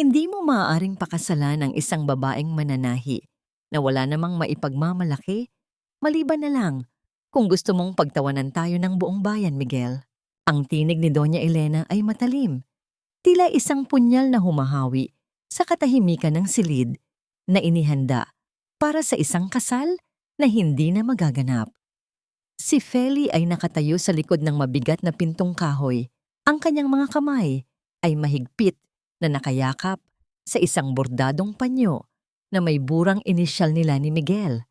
Hindi mo maaaring pakasalan ang isang babaeng mananahi na wala namang maipagmamalaki, maliban na lang kung gusto mong pagtawanan tayo ng buong bayan, Miguel. Ang tinig ni Doña Elena ay matalim, tila isang punyal na humahawi sa katahimikan ng silid na inihanda para sa isang kasal na hindi na magaganap. Si Feli ay nakatayo sa likod ng mabigat na pintong kahoy. Ang kanyang mga kamay ay mahigpit na nakayakap sa isang bordadong panyo na may burang inisyal nila ni Miguel.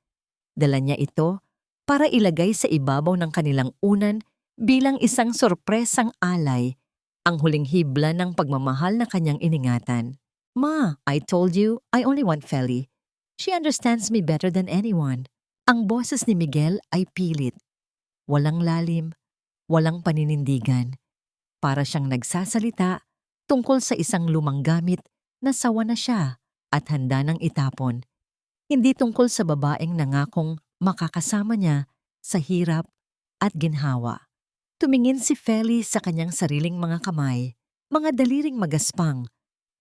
Dala niya ito para ilagay sa ibabaw ng kanilang unan bilang isang sorpresang alay, ang huling hibla ng pagmamahal na kanyang iningatan. Ma, I told you, I only want Feli. She understands me better than anyone. Ang boses ni Miguel ay pilit. Walang lalim, walang paninindigan. Para siyang nagsasalita tungkol sa isang lumang gamit na sawa na siya at handa nang itapon. Hindi tungkol sa babaeng nangakong makakasama niya sa hirap at ginhawa. Tumingin si Feli sa kanyang sariling mga kamay, mga daliring magaspang,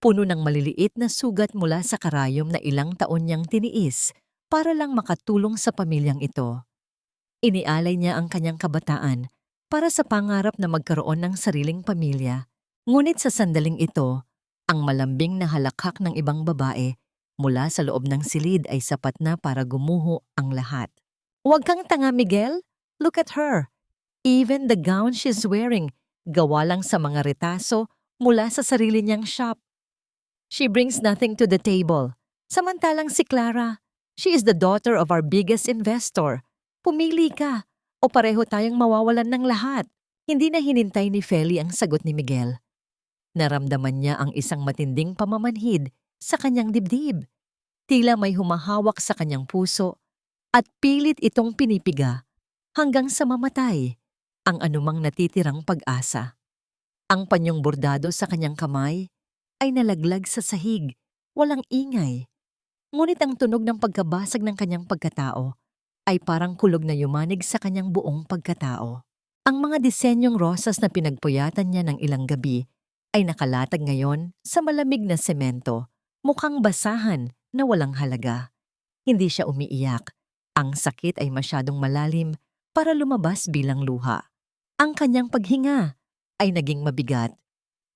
puno ng maliliit na sugat mula sa karayom na ilang taon niyang tiniis para lang makatulong sa pamilyang ito. Inialay niya ang kanyang kabataan para sa pangarap na magkaroon ng sariling pamilya. Ngunit sa sandaling ito, ang malambing na halakhak ng ibang babae mula sa loob ng silid ay sapat na para gumuho ang lahat. Huwag kang tanga, Miguel. Look at her. Even the gown she's wearing, gawa lang sa mga retaso mula sa sarili niyang shop. She brings nothing to the table. Samantalang si Clara, she is the daughter of our biggest investor. Pumili ka o pareho tayong mawawalan ng lahat. Hindi na hinintay ni Feli ang sagot ni Miguel. Naramdaman niya ang isang matinding pamamanhid sa kanyang dibdib. Tila may humahawak sa kanyang puso at pilit itong pinipiga hanggang sa mamatay ang anumang natitirang pag-asa. Ang panyong bordado sa kanyang kamay ay nalaglag sa sahig, walang ingay. Ngunit ang tunog ng pagkabasag ng kanyang pagkatao ay parang kulog na yumanig sa kanyang buong pagkatao. Ang mga disenyong rosas na pinagpuyatan niya ng ilang gabi ay nakalatag ngayon sa malamig na semento, mukhang basahan na walang halaga. Hindi siya umiiyak. Ang sakit ay masyadong malalim para lumabas bilang luha. Ang kanyang paghinga ay naging mabigat.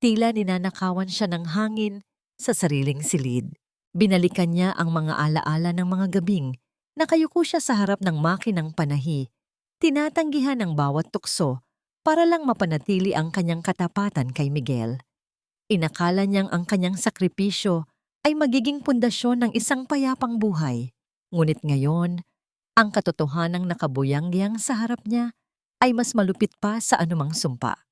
Tila ninanakawan siya ng hangin sa sariling silid. Binalikan niya ang mga alaala ng mga gabing. Nakayuko siya sa harap ng makinang panahi. Tinatanggihan ang bawat tukso para lang mapanatili ang kanyang katapatan kay Miguel. Inakala niyang ang kanyang sakripisyo ay magiging pundasyon ng isang payapang buhay. Ngunit ngayon, ang katotohanang nakabuyang-yang sa harap niya ay mas malupit pa sa anumang sumpa.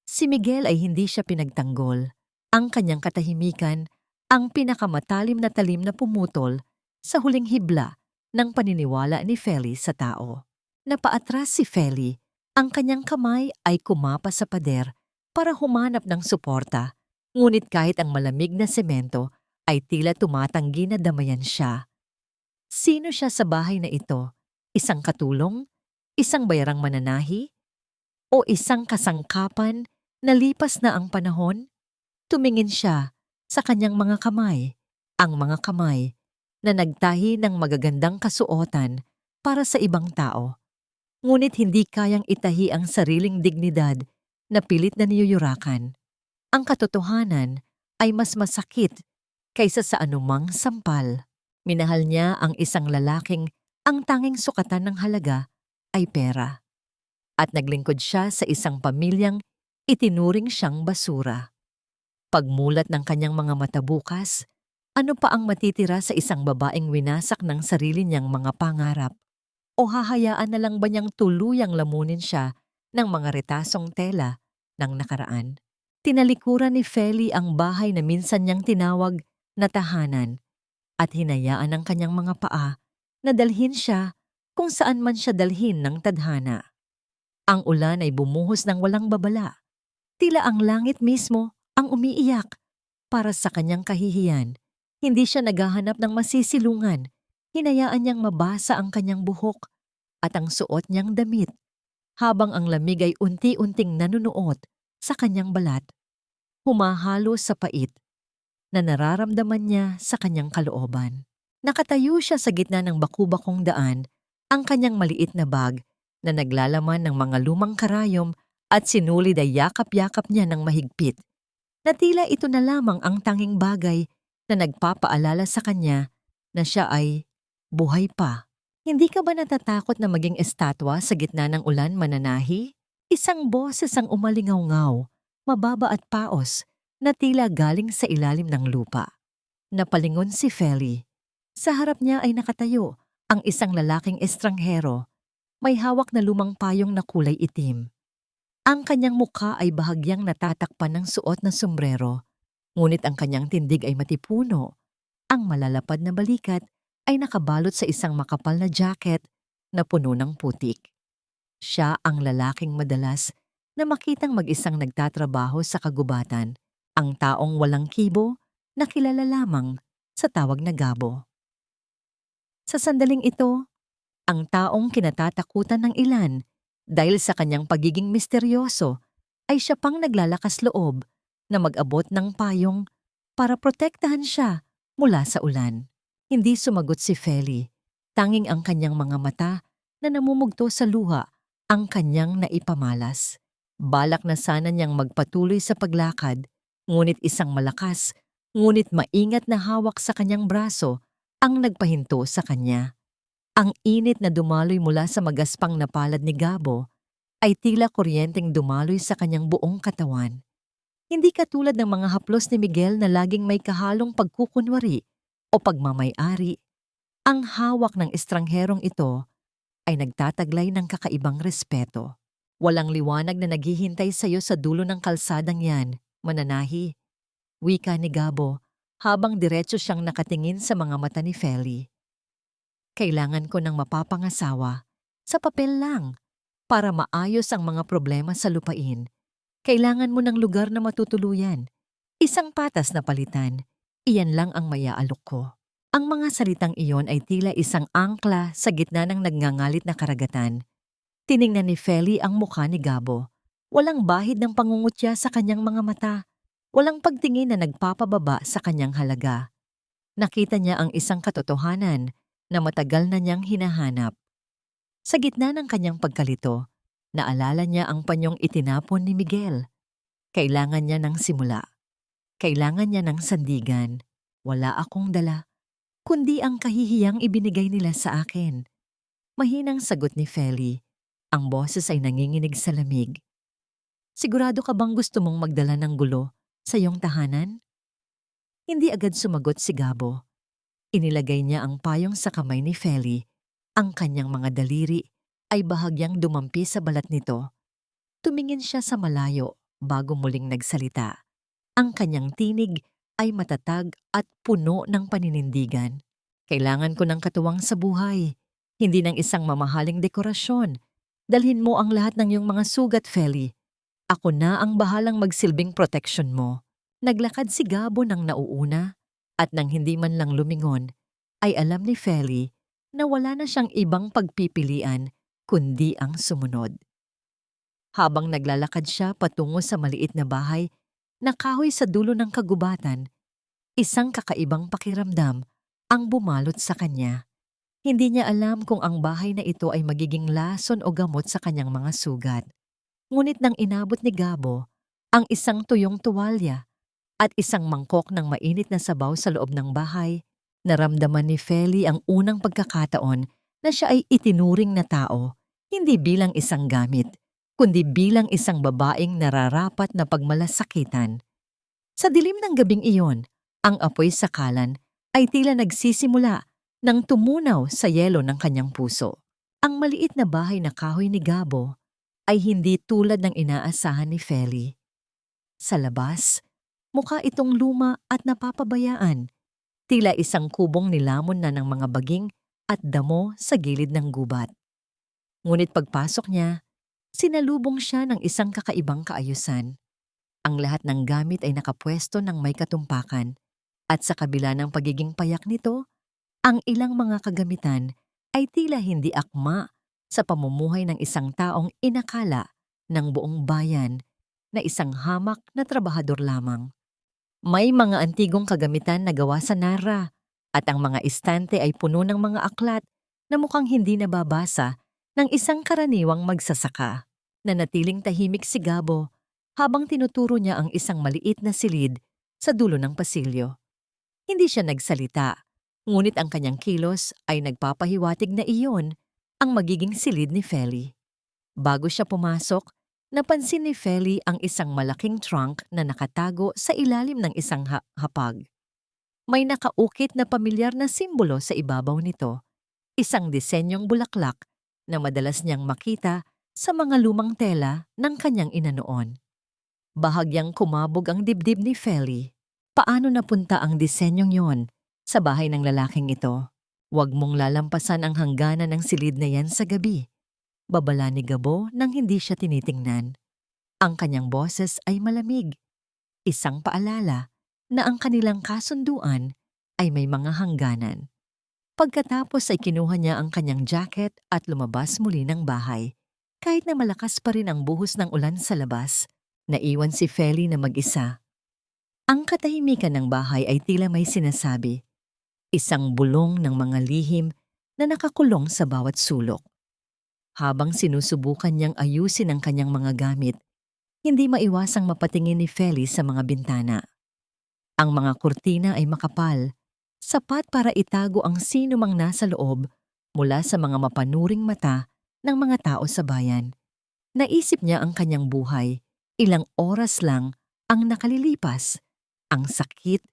Si Miguel ay hindi siya pinagtanggol. Ang kanyang katahimikan ang pinakamatalim na talim na pumutol sa huling hibla ng paniniwala ni Feli sa tao. Napaatras si Feli. Ang kanyang kamay ay kumapa sa pader para humanap ng suporta. Ngunit kahit ang malamig na semento ay tila tumatanggi na damayan siya. Sino siya sa bahay na ito? Isang katulong? Isang bayarang mananahi? O isang kasangkapan na lipas na ang panahon? Tumingin siya sa kanyang mga kamay, ang mga kamay na nagtahi ng magagandang kasuotan para sa ibang tao. Ngunit hindi kayang itahi ang sariling dignidad na pilit na niyuyurakan. Ang katotohanan ay mas masakit kaysa sa anumang sampal. Minahal niya ang isang lalaking ang tanging sukatan ng halaga ay pera. At naglingkod siya sa isang pamilyang itinuring siyang basura. Pagmulat ng kanyang mga mata bukas, ano pa ang matitira sa isang babaeng winasak ng sarili niyang mga pangarap? O hahayaan na lang ba niyang tuluyang lamunin siya ng mga retasong tela ng nakaraan? Tinalikuran ni Feli ang bahay na minsan niyang tinawag na tahanan at hinayaan ang kanyang mga paa na dalhin siya kung saan man siya dalhin ng tadhana. Ang ulan ay bumuhos ng walang babala. Tila ang langit mismo ang umiiyak para sa kanyang kahihiyan. Hindi siya naghahanap ng masisilungan. Hinayaan niyang mabasa ang kanyang buhok at ang suot niyang damit habang ang lamig ay unti-unting nanunuot sa kanyang balat. Humahalo sa pait. na nararamdaman niya sa kanyang kalooban. Nakatayo siya sa gitna ng baku-bakong daan, ang kanyang maliit na bag na naglalaman ng mga lumang karayom at sinulid ay yakap-yakap niya ng mahigpit, na tila ito na lamang ang tanging bagay na nagpapaalala sa kanya na siya ay buhay pa. Hindi ka ba natatakot na maging estatwa sa gitna ng ulan, mananahi? Isang boses ang umalingaw-ngaw, mababa at paos, na tila galing sa ilalim ng lupa. Napalingon si Feli. Sa harap niya ay nakatayo ang isang lalaking estranghero, may hawak na lumang payong na kulay itim. Ang kanyang mukha ay bahagyang natatakpan ng suot na sombrero, ngunit ang kanyang tindig ay matipuno. Ang malalapad na balikat ay nakabalot sa isang makapal na jacket na puno ng putik. Siya ang lalaking madalas na makitang mag-isang nagtatrabaho sa kagubatan, ang taong walang kibo na kilala lamang sa tawag na Gabo. Sa sandaling ito, ang taong kinatatakutan ng ilan dahil sa kanyang pagiging misteryoso ay siya pang naglalakas loob na mag-abot ng payong para protektahan siya mula sa ulan. Hindi sumagot si Feli, tanging ang kanyang mga mata na namumugto sa luha ang kanyang naipamalas. Balak na sana niyang magpatuloy sa paglakad, ngunit isang malakas, ngunit maingat na hawak sa kanyang braso ang nagpahinto sa kanya. Ang init na dumaloy mula sa magaspang na palad ni Gabo ay tila kuryenteng dumaloy sa kanyang buong katawan. Hindi katulad ng mga haplos ni Miguel na laging may kahalong pagkukunwari o pagmamay-ari. Ang hawak ng estrangherong ito ay nagtataglay ng kakaibang respeto. Walang liwanag na naghihintay sa iyo sa dulo ng kalsadang yan, mananahi. Wika ni Gabo habang diretso siyang nakatingin sa mga mata ni Feli. Kailangan ko ng mapapangasawa, sa papel lang, para maayos ang mga problema sa lupain. Kailangan mo ng lugar na matutuluyan. Isang patas na palitan, iyan lang ang mayaalok ko. Ang mga salitang iyon ay tila isang angkla sa gitna ng nagngangalit na karagatan. Tiningnan ni Feli ang mukha ni Gabo. Walang bahid ng pangungutya sa kanyang mga mata. Walang pagtingin na nagpapababa sa kanyang halaga. Nakita niya ang isang katotohanan na matagal na niyang hinahanap. Sa gitna ng kanyang pagkalito, naalala niya ang panyong itinapon ni Miguel. Kailangan niya ng simula. Kailangan niya ng sandigan. Wala akong dala, kundi ang kahihiyang ibinigay nila sa akin. Mahinang sagot ni Feli. Ang boses ay nanginginig sa lamig. Sigurado ka bang gusto mong magdala ng gulo sa iyong tahanan? Hindi agad sumagot si Gabo. Inilagay niya ang payong sa kamay ni Feli. Ang kanyang mga daliri ay bahagyang dumampi sa balat nito. Tumingin siya sa malayo bago muling nagsalita. Ang kanyang tinig ay matatag at puno ng paninindigan. Kailangan ko ng katuwang sa buhay, hindi ng isang mamahaling dekorasyon. Dalhin mo ang lahat ng iyong mga sugat, Feli. Ako na ang bahalang magsilbing protection mo. Naglakad si Gabo ng nauuna at nang hindi man lang lumingon, ay alam ni Feli na wala na siyang ibang pagpipilian kundi ang sumunod. Habang naglalakad siya patungo sa maliit na bahay na kahoy sa dulo ng kagubatan, isang kakaibang pakiramdam ang bumalot sa kanya. Hindi niya alam kung ang bahay na ito ay magiging lason o gamot sa kanyang mga sugat. Ngunit nang inabot ni Gabo ang isang tuyong tuwalya at isang mangkok ng mainit na sabaw sa loob ng bahay, naramdaman ni Feli ang unang pagkakataon na siya ay itinuring na tao, hindi bilang isang gamit, kundi bilang isang babaeng nararapat na pagmalasakitan. Sa dilim ng gabing iyon, ang apoy sa kalan ay tila nagsisimula nang tumunaw sa yelo ng kanyang puso. Ang maliit na bahay na kahoy ni Gabo ay hindi tulad ng inaasahan ni Feli. Sa labas, mukha itong luma at napapabayaan. Tila isang kubong nilamon na ng mga baging at damo sa gilid ng gubat. Ngunit pagpasok niya, sinalubong siya ng isang kakaibang kaayusan. Ang lahat ng gamit ay nakapwesto ng may katumpakan at sa kabila ng pagiging payak nito, ang ilang mga kagamitan ay tila hindi akma sa pamumuhay ng isang taong inakala ng buong bayan na isang hamak na trabahador lamang. May mga antigong kagamitan na gawa sa Nara at ang mga istante ay puno ng mga aklat na mukhang hindi nababasa ng isang karaniwang magsasaka. Nanatiling tahimik si Gabo habang tinuturo niya ang isang maliit na silid sa dulo ng pasilyo. Hindi siya nagsalita, ngunit ang kanyang kilos ay nagpapahiwatig na iyon ang magiging silid ni Feli. Bago siya pumasok, napansin ni Feli ang isang malaking trunk na nakatago sa ilalim ng isang hapag. May nakaukit na pamilyar na simbolo sa ibabaw nito, isang disenyong bulaklak na madalas niyang makita sa mga lumang tela ng kanyang ina noon. Bahagyang kumabog ang dibdib ni Feli. Paano napunta ang disenyong yon sa bahay ng lalaking ito? Huwag mong lalampasan ang hangganan ng silid na yan sa gabi. Babala ni Gabo nang hindi siya tinitingnan. Ang kanyang boses ay malamig. Isang paalala na ang kanilang kasunduan ay may mga hangganan. Pagkatapos ay kinuha niya ang kanyang jacket at lumabas muli ng bahay. Kahit na malakas pa rin ang buhos ng ulan sa labas, naiwan si Feli na mag-isa. Ang katahimikan ng bahay ay tila may sinasabi. Isang bulong ng mga lihim na nakakulong sa bawat sulok. Habang sinusubukan niyang ayusin ang kanyang mga gamit, hindi maiwasang mapatingin ni Feli sa mga bintana. Ang mga kurtina ay makapal, sapat para itago ang sino mang nasa loob mula sa mga mapanuring mata ng mga tao sa bayan. Naisip niya ang kanyang buhay, ilang oras lang ang nakalilipas, ang sakit,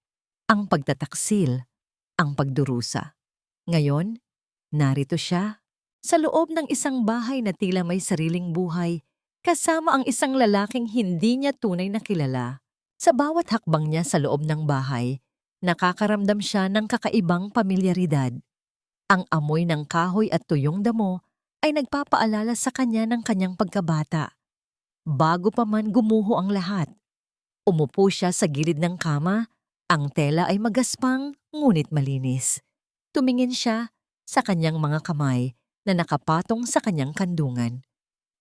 ang pagtataksil, ang pagdurusa. Ngayon, narito siya, sa loob ng isang bahay na tila may sariling buhay, kasama ang isang lalaking hindi niya tunay na kilala. Sa bawat hakbang niya sa loob ng bahay, nakakaramdam siya ng kakaibang pamilyaridad. Ang amoy ng kahoy at tuyong damo ay nagpapaalala sa kanya ng kanyang pagkabata. Bago pa man gumuho ang lahat, umupo siya sa gilid ng kama, ang tela ay magaspang ngunit malinis. Tumingin siya sa kanyang mga kamay na nakapatong sa kanyang kandungan.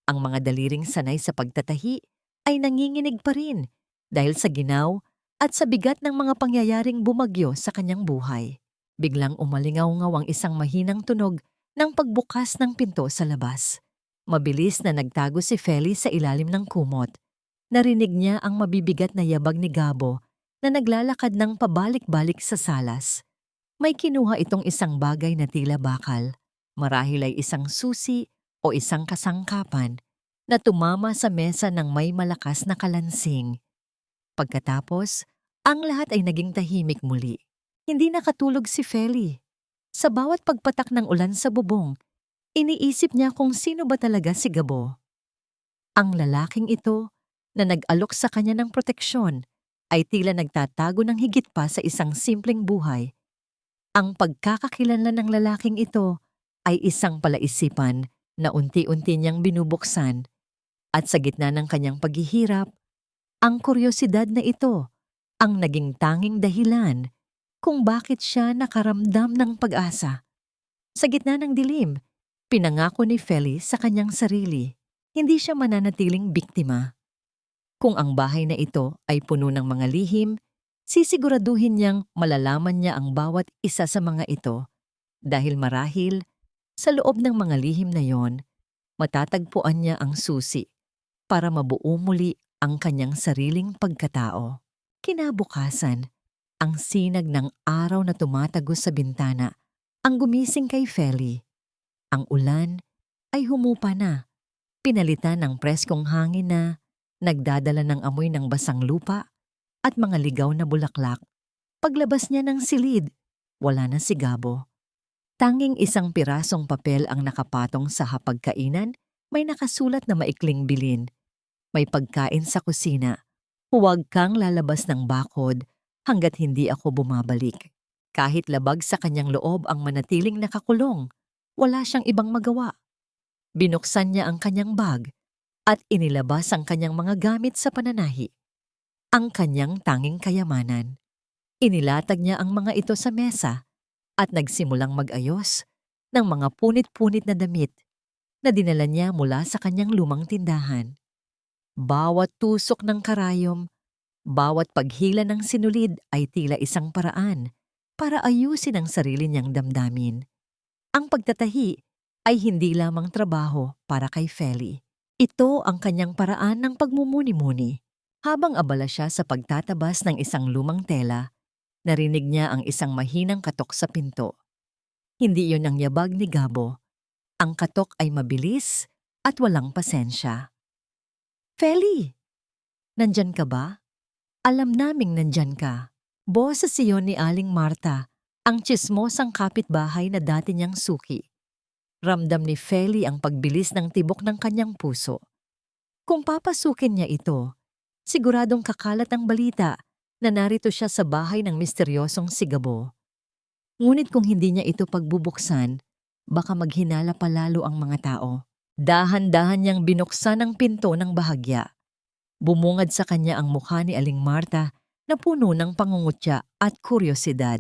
Ang mga daliring sanay sa pagtatahi ay nanginginig pa rin dahil sa ginaw at sa bigat ng mga pangyayaring bumagyo sa kanyang buhay. Biglang umalingaw-ngaw ang isang mahinang tunog ng pagbukas ng pinto sa labas. Mabilis na nagtago si Feli sa ilalim ng kumot. Narinig niya ang mabibigat na yabag ni Gabo na naglalakad ng pabalik-balik sa salas. May kinuha itong isang bagay na tila bakal. Marahil ay isang susi o isang kasangkapan na tumama sa mesa ng may malakas na kalansing. Pagkatapos, ang lahat ay naging tahimik muli. Hindi nakatulog si Feli. Sa bawat pagpatak ng ulan sa bubong, iniisip niya kung sino ba talaga si Gabo. Ang lalaking ito na nag-alok sa kanya ng proteksyon ay tila nagtatago ng higit pa sa isang simpleng buhay. Ang pagkakakilanlan ng lalaking ito ay isang palaisipan na unti-unti niyang binubuksan at sa gitna ng kanyang paghihirap, ang kuryosidad na ito ang naging tanging dahilan kung bakit siya nakaramdam ng pag-asa. Sa gitna ng dilim, pinangako ni Feli sa kanyang sarili, hindi siya mananatiling biktima. Kung ang bahay na ito ay puno ng mga lihim, sisiguraduhin niyang malalaman niya ang bawat isa sa mga ito dahil marahil sa loob ng mga lihim na yon, matatagpuan niya ang susi para mabuo muli ang kanyang sariling pagkatao. Kinabukasan, ang sinag ng araw na tumatagos sa bintana ang gumising kay Feli. Ang ulan ay humupa na, pinalitan ng preskong hangin na nagdadala ng amoy ng basang lupa at mga ligaw na bulaklak. Paglabas niya ng silid, wala na si Gabo. Tanging isang pirasong papel ang nakapatong sa hapagkainan, may nakasulat na maikling bilin. May pagkain sa kusina. Huwag kang lalabas ng bakod hanggat hindi ako bumabalik. Kahit labag sa kanyang loob ang manatiling nakakulong, wala siyang ibang magawa. Binuksan niya ang kanyang bag at inilabas ang kanyang mga gamit sa pananahi. Ang kanyang tanging kayamanan. Inilatag niya ang mga ito sa mesa at nagsimulang mag-ayos ng mga punit-punit na damit na dinala niya mula sa kanyang lumang tindahan. Bawat tusok ng karayom, Bawat paghila ng sinulid ay tila isang paraan para ayusin ang sarili niyang damdamin. Ang pagtatahi ay hindi lamang trabaho para kay Feli. Ito ang kanyang paraan ng pagmumuni-muni. Habang abala siya sa pagtatabas ng isang lumang tela, narinig niya ang isang mahinang katok sa pinto. Hindi iyon ang yabag ni Gabo. Ang katok ay mabilis at walang pasensya. Feli! Nandyan ka ba? Alam naming nandyan ka. Boses iyon ni Aling Marta, ang tsismosang kapitbahay na dati niyang suki. Ramdam ni Feli ang pagbilis ng tibok ng kanyang puso. Kung papasukin niya ito, siguradong kakalat ang balita na narito siya sa bahay ng misteryosong si Gabo. Ngunit kung hindi niya ito pagbubuksan, baka maghinala pa lalo ang mga tao. Dahan-dahan niyang binuksan ang pinto ng bahagya. Bumungad sa kanya ang mukha ni Aling Marta na puno ng pangungutya at kuryosidad.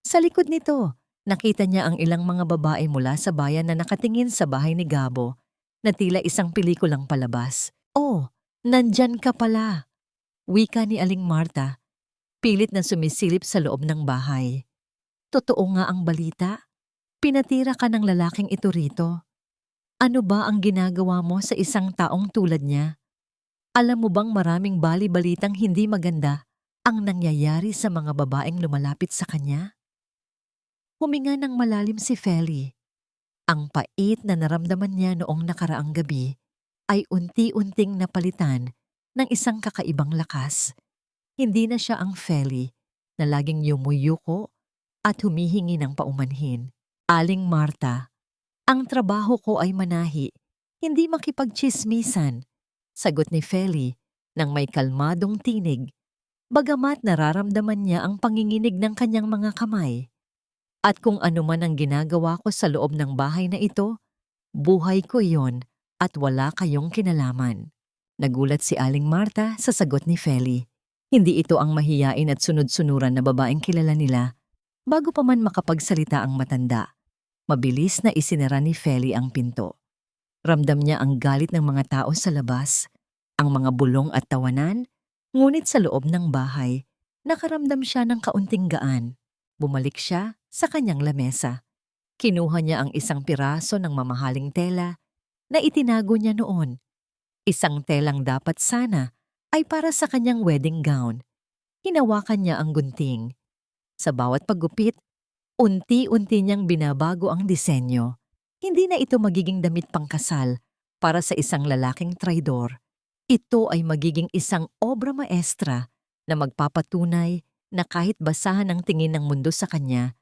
Sa likod nito, nakita niya ang ilang mga babae mula sa bayan na nakatingin sa bahay ni Gabo na tila isang pelikulang palabas. "Oh, nandyan ka pala," wika ni Aling Marta, pilit na sumisilip sa loob ng bahay. "Totoo nga ang balita? Pinatira ka ng lalaking ito rito. Ano ba ang ginagawa mo sa isang taong tulad niya? Alam mo bang maraming bali-balitang hindi maganda ang nangyayari sa mga babaeng lumalapit sa kanya?" Huminga ng malalim si Feli. Ang pait na naramdaman niya noong nakaraang gabi ay unti-unting napalitan ng isang kakaibang lakas. Hindi na siya ang Feli na laging yumuyuko at humihingi ng paumanhin. "Aling Marta, ang trabaho ko ay manahi, hindi makipagtsismisan," sagot ni Feli nang may kalmadong tinig, bagamat nararamdaman niya ang panginginig ng kanyang mga kamay. "At kung ano man ang ginagawa ko sa loob ng bahay na ito, buhay ko iyon at wala kayong kinalaman." Nagulat si Aling Marta sa sagot ni Feli. Hindi ito ang mahiyain at sunod-sunuran na babaeng kilala nila. Bago pa man makapagsalita ang matanda, mabilis na isinara ni Feli ang pinto. Ramdam niya ang galit ng mga tao sa labas, ang mga bulong at tawanan, ngunit sa loob ng bahay, nakaramdam siya ng kaunting gaan. Bumalik siya sa kanyang lamesa. Kinuha niya ang isang piraso ng mamahaling tela na itinago niya noon. Isang telang dapat sana ay para sa kanyang wedding gown. Hinawakan niya ang gunting. Sa bawat paggupit, unti-unti niyang binabago ang disenyo. Hindi na ito magiging damit pangkasal para sa isang lalaking traidor. Ito ay magiging isang obra maestra na magpapatunay na kahit basahan ang tingin ng mundo sa kanya,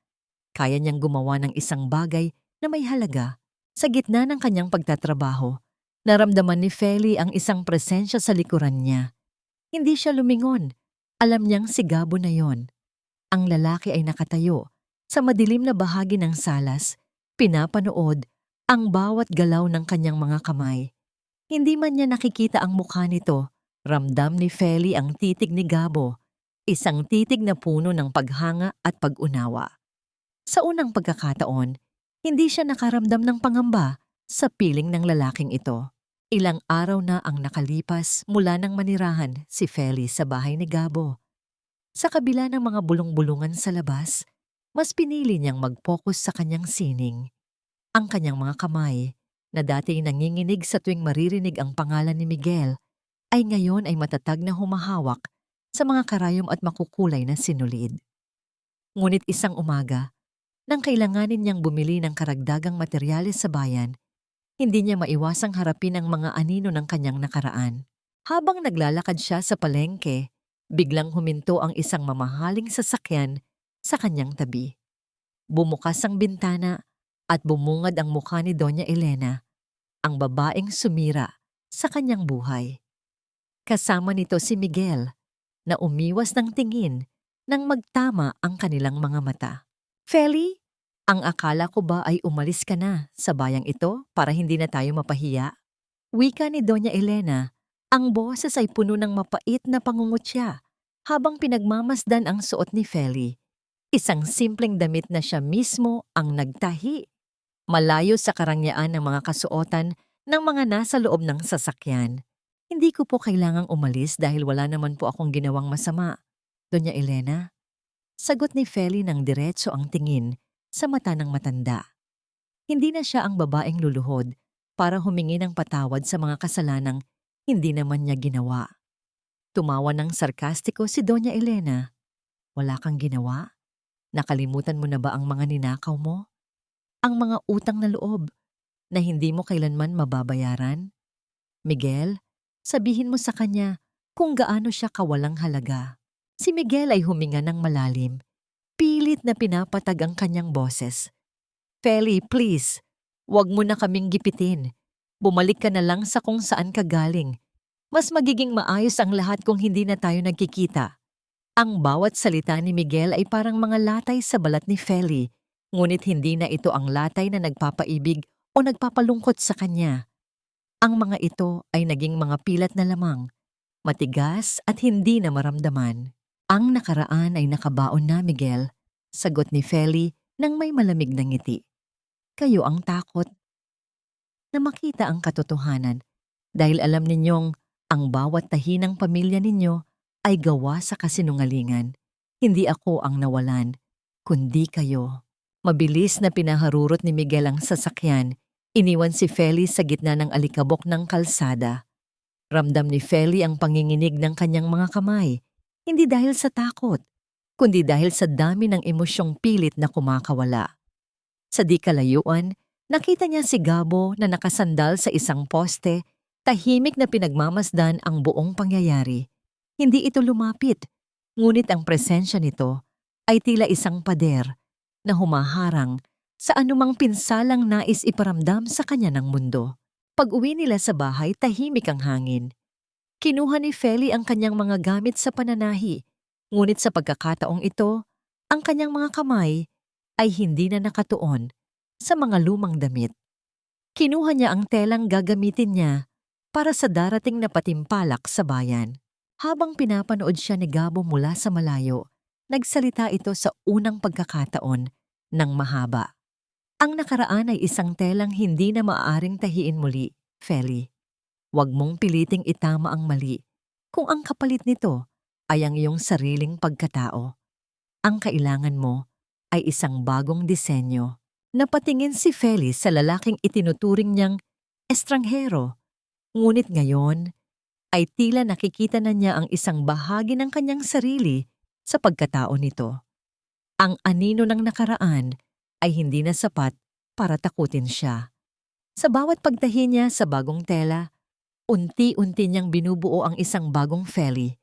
kaya niyang gumawa ng isang bagay na may halaga. Sa gitna ng kanyang pagtatrabaho, naramdaman ni Feli ang isang presensya sa likuran niya. Hindi siya lumingon. Alam niyang si Gabo na yon. Ang lalaki ay nakatayo sa madilim na bahagi ng salas, pinapanood ang bawat galaw ng kanyang mga kamay. Hindi man niya nakikita ang mukha nito, ramdam ni Feli ang titig ni Gabo, isang titig na puno ng paghanga at pag-unawa. Sa unang pagkakataon, hindi siya nakaramdam ng pangamba sa piling ng lalaking ito. Ilang araw na ang nakalipas mula nang manirahan si Feli sa bahay ni Gabo. Sa kabila ng mga bulong-bulungan sa labas, mas pinili niyang mag-focus sa kanyang sining. Ang kanyang mga kamay, na dati nanginginig sa tuwing maririnig ang pangalan ni Miguel, ay ngayon ay matatag na humahawak sa mga karayom at makukulay na sinulid. Ngunit isang umaga, nang kailanganin niyang bumili ng karagdagang materyales sa bayan, hindi niya maiwasang harapin ang mga anino ng kanyang nakaraan. Habang naglalakad siya sa palengke, biglang huminto ang isang mamahaling sasakyan sa kanyang tabi. Bumukas ang bintana at bumungad ang mukha ni Doña Elena, ang babaeng sumira sa kanyang buhay. Kasama nito si Miguel, na umiwas ng tingin nang magtama ang kanilang mga mata. "Feli, ang akala ko ba ay umalis ka na sa bayang ito para hindi na tayo mapahiya?" Wika ni Doña Elena, ang boses ay puno ng mapait na pangungutya habang pinagmamasdan ang suot ni Feli. Isang simpleng damit na siya mismo ang nagtahi. Malayo sa karangyaan ng mga kasuotan ng mga nasa loob ng sasakyan. Hindi ko po kailangang umalis dahil wala naman po akong ginawang masama, Doña Elena. Sagot ni Feli ng diretso ang tingin sa mata ng matanda. Hindi na siya ang babaeng luluhod para humingi ng patawad sa mga kasalanang hindi naman niya ginawa. Tumawa ng sarkastiko si Doña Elena. Wala kang ginawa? Nakalimutan mo na ba ang mga ninakaw mo? Ang mga utang na loob na hindi mo kailanman mababayaran? Miguel, sabihin mo sa kanya kung gaano siya kawalang halaga. Si Miguel ay huminga ng malalim. Pilit na pinapatag ang kanyang boses. Feli, please, wag mo na kaming gipitin. Bumalik ka na lang sa kung saan ka galing. Mas magiging maayos ang lahat kung hindi na tayo nagkikita. Ang bawat salita ni Miguel ay parang mga latay sa balat ni Feli, ngunit hindi na ito ang latay na nagpapaibig o nagpapalungkot sa kanya. Ang mga ito ay naging mga pilat na lamang, matigas at hindi na maramdaman. Ang nakaraan ay nakabaon na, Miguel, sagot ni Feli nang may malamig na ngiti. Kayo ang takot na makita ang katotohanan dahil alam ninyong ang bawat tahi ng pamilya ninyo ay gawa sa kasinungalingan. Hindi ako ang nawalan, kundi kayo. Mabilis na pinaharurot ni Miguel ang sasakyan. Iniwan si Feli sa gitna ng alikabok ng kalsada. Ramdam ni Feli ang panginginig ng kanyang mga kamay, hindi dahil sa takot, kundi dahil sa dami ng emosyong pilit na kumakawala. Sa di kalayuan, nakita niya si Gabo na nakasandal sa isang poste, tahimik na pinagmamasdan ang buong pangyayari. Hindi ito lumapit, ngunit ang presensya nito ay tila isang pader na humaharang sa anumang pinsalang nais iparamdam sa kanya ng mundo. Pag-uwi nila sa bahay, tahimik ang hangin. Kinuha ni Feli ang kanyang mga gamit sa pananahi, ngunit sa pagkakataong ito, ang kanyang mga kamay ay hindi na nakatuon sa mga lumang damit. Kinuha niya ang telang gagamitin niya para sa darating na patimpalak sa bayan. Habang pinapanood siya ni Gabo mula sa malayo, nagsalita ito sa unang pagkakataon ng mahaba. Ang nakaraan ay isang telang hindi na maaaring tahiin muli, Feli. Huwag mong piliting itama ang mali kung ang kapalit nito ay ang iyong sariling pagkatao. Ang kailangan mo ay isang bagong disenyo. Napatingin si Feli sa lalaking itinuturing niyang estranghero. Ngunit ngayon ay tila nakikita na niya ang isang bahagi ng kanyang sarili sa pagkatao nito. Ang anino ng nakaraan ay hindi na sapat para takutin siya. Sa bawat pagtahi niya sa bagong tela, unti-unti niyang binubuo ang isang bagong Feli.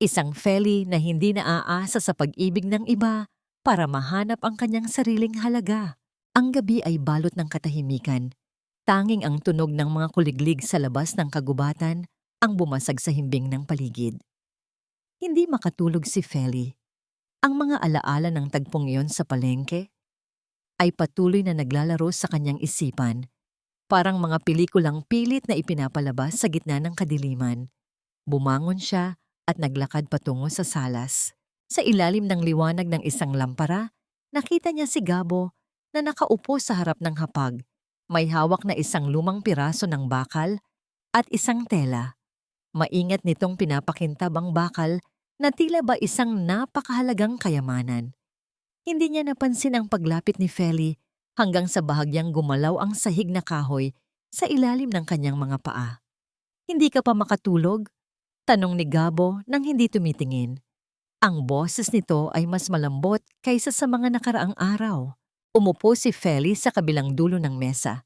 Isang Feli na hindi naaasa sa pag-ibig ng iba para mahanap ang kanyang sariling halaga. Ang gabi ay balot ng katahimikan. Tanging ang tunog ng mga kuliglig sa labas ng kagubatan ang bumasag sa himbing ng paligid. Hindi makatulog si Feli. Ang mga alaala ng tagpong iyon sa palengke ay patuloy na naglalaro sa kanyang isipan, parang mga pelikulang pilit na ipinapalabas sa gitna ng kadiliman. Bumangon siya at naglakad patungo sa salas. Sa ilalim ng liwanag ng isang lampara, nakita niya si Gabo na nakaupo sa harap ng hapag. May hawak na isang lumang piraso ng bakal at isang tela. Maingat nitong pinapakintab ang bakal na tila ba isang napakahalagang kayamanan. Hindi niya napansin ang paglapit ni Feli hanggang sa bahagyang gumalaw ang sahig na kahoy sa ilalim ng kanyang mga paa. Hindi ka pa makatulog? Tanong ni Gabo nang hindi tumitingin. Ang boses nito ay mas malambot kaysa sa mga nakaraang araw. Umupo si Feli sa kabilang dulo ng mesa.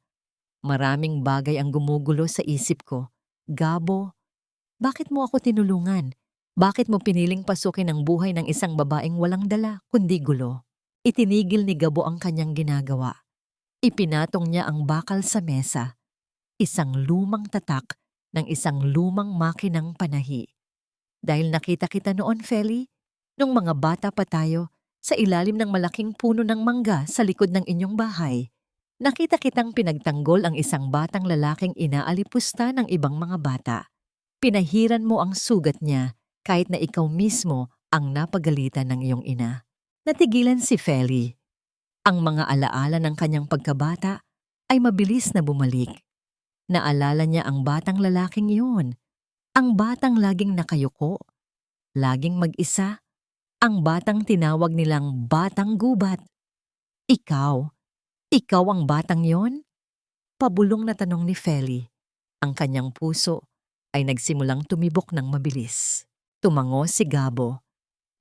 Maraming bagay ang gumugulo sa isip ko. Gabo, bakit mo ako tinulungan? Bakit mo piniling pasukin ang buhay ng isang babaeng walang dala kundi gulo? Itinigil ni Gabo ang kanyang ginagawa. Ipinatong niya ang bakal sa mesa. Isang lumang tatak ng isang lumang makinang panahi. Dahil nakita kita noon, Feli, nung mga bata pa tayo, sa ilalim ng malaking puno ng mangga sa likod ng inyong bahay. Nakita kitang pinagtanggol ang isang batang lalaking inaalipusta ng ibang mga bata. Pinahiran mo ang sugat niya kahit na ikaw mismo ang napagalitan ng iyong ina. Natigilan si Feli. Ang mga alaala ng kanyang pagkabata ay mabilis na bumalik. Naalala niya ang batang lalaking iyon. Ang batang laging nakayuko, laging mag-isa, ang batang tinawag nilang batang gubat. Ikaw, ikaw ang batang yon? Pabulong na tanong ni Feli. Ang kanyang puso ay nagsimulang tumibok ng mabilis. Tumango si Gabo.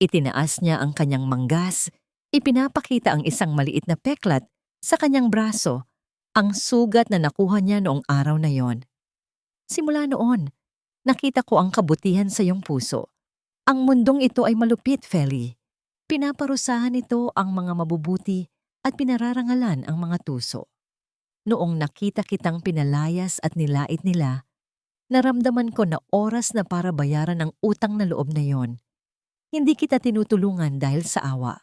Itinaas niya ang kanyang manggas, ipinapakita ang isang maliit na peklat sa kanyang braso, ang sugat na nakuha niya noong araw na yon. Simula noon, nakita ko ang kabutihan sa iyong puso. Ang mundong ito ay malupit, Feli. Pinaparusahan ito ang mga mabubuti at pinararangalan ang mga tuso. Noong nakita kitang pinalayas at nilait nila, naramdaman ko na oras na para bayaran ang utang na loob na yon. Hindi kita tinutulungan dahil sa awa.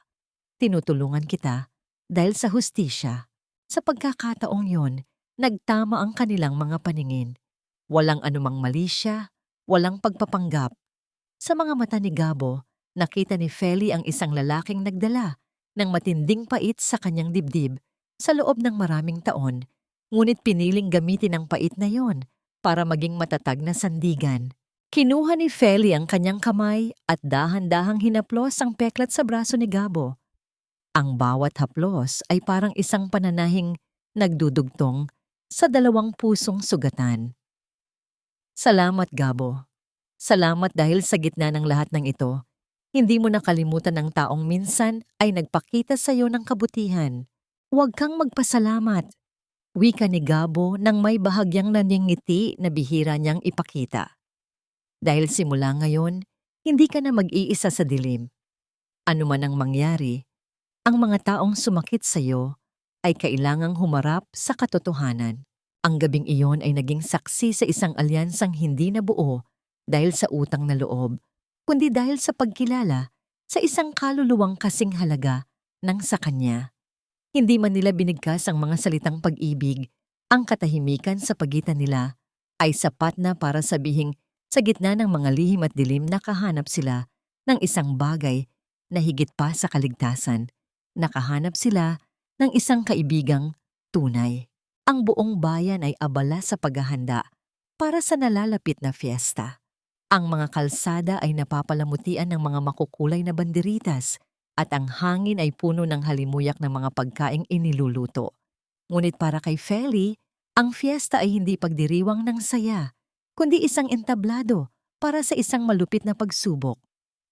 Tinutulungan kita dahil sa hustisya. Sa pagkakataong yon, nagtama ang kanilang mga paningin. Walang anumang mali siya, walang pagpapanggap. Sa mga mata ni Gabo, nakita ni Feli ang isang lalaking nagdala ng matinding pait sa kanyang dibdib sa loob ng maraming taon, ngunit piniling gamitin ang pait na yon para maging matatag na sandigan. Kinuha ni Feli ang kanyang kamay at dahan-dahang hinaplos ang peklat sa braso ni Gabo. Ang bawat haplos ay parang isang pananahing nagdudugtong sa dalawang pusong sugatan. Salamat, Gabo. Salamat dahil sa gitna ng lahat ng ito, hindi mo nakalimutan ang taong minsan ay nagpakita sa iyo ng kabutihan. Huwag kang magpasalamat. Wika ni Gabo nang may bahagyang naningiti na bihira niyang ipakita. Dahil simula ngayon, hindi ka na mag-iisa sa dilim. Ano man ang mangyari, ang mga taong sumakit sa iyo ay kailangang humarap sa katotohanan. Ang gabing iyon ay naging saksi sa isang alyansang hindi nabuo dahil sa utang na loob, kundi dahil sa pagkilala sa isang kaluluwang kasing halaga ng sa kanya. Hindi man nila binigkas ang mga salitang pag-ibig, ang katahimikan sa pagitan nila ay sapat na para sabihing sa gitna ng mga lihim at dilim nakahanap sila ng isang bagay na higit pa sa kaligtasan. Nakahanap sila ng isang kaibigang tunay. Ang buong bayan ay abala sa paghahanda para sa nalalapit na fiesta. Ang mga kalsada ay napapalamutian ng mga makukulay na banderitas at ang hangin ay puno ng halimuyak ng mga pagkaing iniluluto. Ngunit para kay Feli, ang fiesta ay hindi pagdiriwang ng saya, kundi isang entablado para sa isang malupit na pagsubok.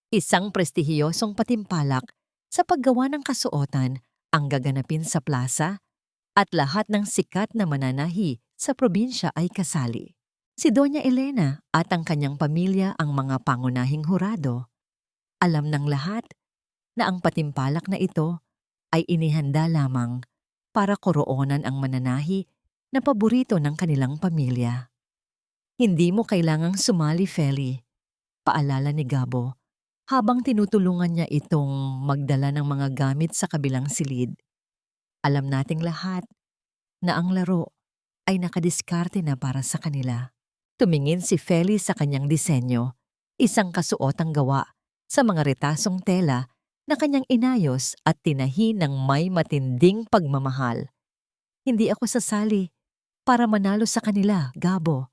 Isang prestihiyosong patimpalak sa paggawa ng kasuotan ang gaganapin sa plaza at lahat ng sikat na mananahi sa probinsya ay kasali. Si Doña Elena at ang kanyang pamilya ang mga pangunahing hurado. Alam ng lahat na ang patimpalak na ito ay inihanda lamang para koroonan ang mananahi na paborito ng kanilang pamilya. Hindi mo kailangang sumali, Feli, paalala ni Gabo habang tinutulungan niya itong magdala ng mga gamit sa kabilang silid. Alam nating lahat na ang laro ay nakadiskarte na para sa kanila. Tumingin si Feli sa kanyang disenyo, isang kasuotang gawa sa mga retasong tela na kanyang inayos at tinahi ng may matinding pagmamahal. Hindi ako sasali para manalo sa kanila, Gabo.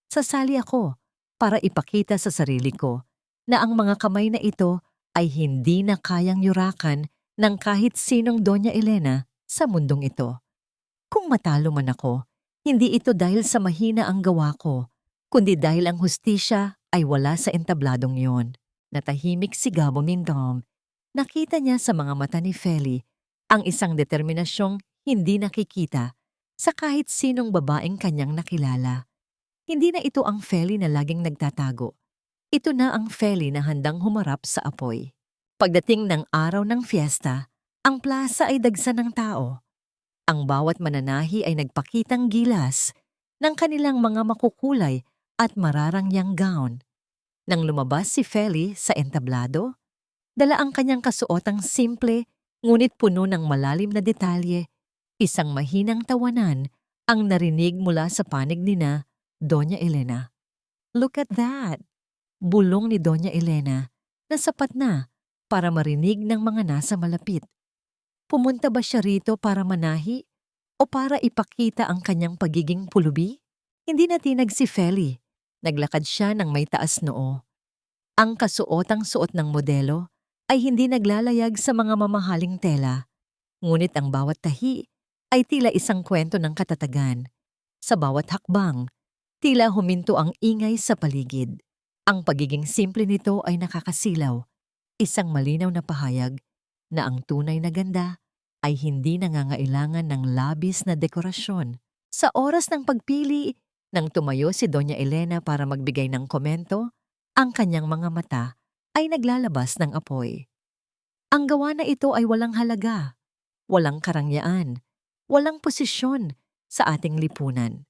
Sasali ako para ipakita sa sarili ko na ang mga kamay na ito ay hindi na kayang yurakan ng kahit sinong Doña Elena sa mundong ito. Kung matalo man ako, hindi ito dahil sa mahina ang gawa ko, kundi dahil ang hustisya ay wala sa entabladong yon. Natahimik si Gabo Mindom. Nakita niya sa mga mata ni Feli ang isang determinasyong hindi nakikita sa kahit sinong babaeng kanyang nakilala. Hindi na ito ang Feli na laging nagtatago. Ito na ang Feli na handang humarap sa apoy. Pagdating ng araw ng fiesta, ang plaza ay dagsa ng tao. Ang bawat mananahi ay nagpakitang gilas ng kanilang mga makukulay at mararangyang gown. Nang lumabas si Feli sa entablado, dala ang kanyang kasuotang simple ngunit puno ng malalim na detalye. Isang mahinang tawanan ang narinig mula sa panig nina Doña Elena. Look at that! Bulong ni Doña Elena na sapat na para marinig ng mga nasa malapit. Pumunta ba siya rito para manahi o para ipakita ang kanyang pagiging pulubi? Hindi natinag si Feli. Naglakad siya ng may taas noo. Ang kasuotang suot ng modelo ay hindi naglalayag sa mga mamahaling tela, ngunit ang bawat tahi ay tila isang kwento ng katatagan. Sa bawat hakbang, tila huminto ang ingay sa paligid. Ang pagiging simple nito ay nakakasilaw, isang malinaw na pahayag na ang tunay na ganda ay hindi nangangailangan ng labis na dekorasyon. Sa oras ng pagpili, nang tumayo si Doña Elena para magbigay ng komento, ang kanyang mga mata ay naglalabas ng apoy. Ang gawa na ito ay walang halaga, walang karangyaan, walang posisyon sa ating lipunan.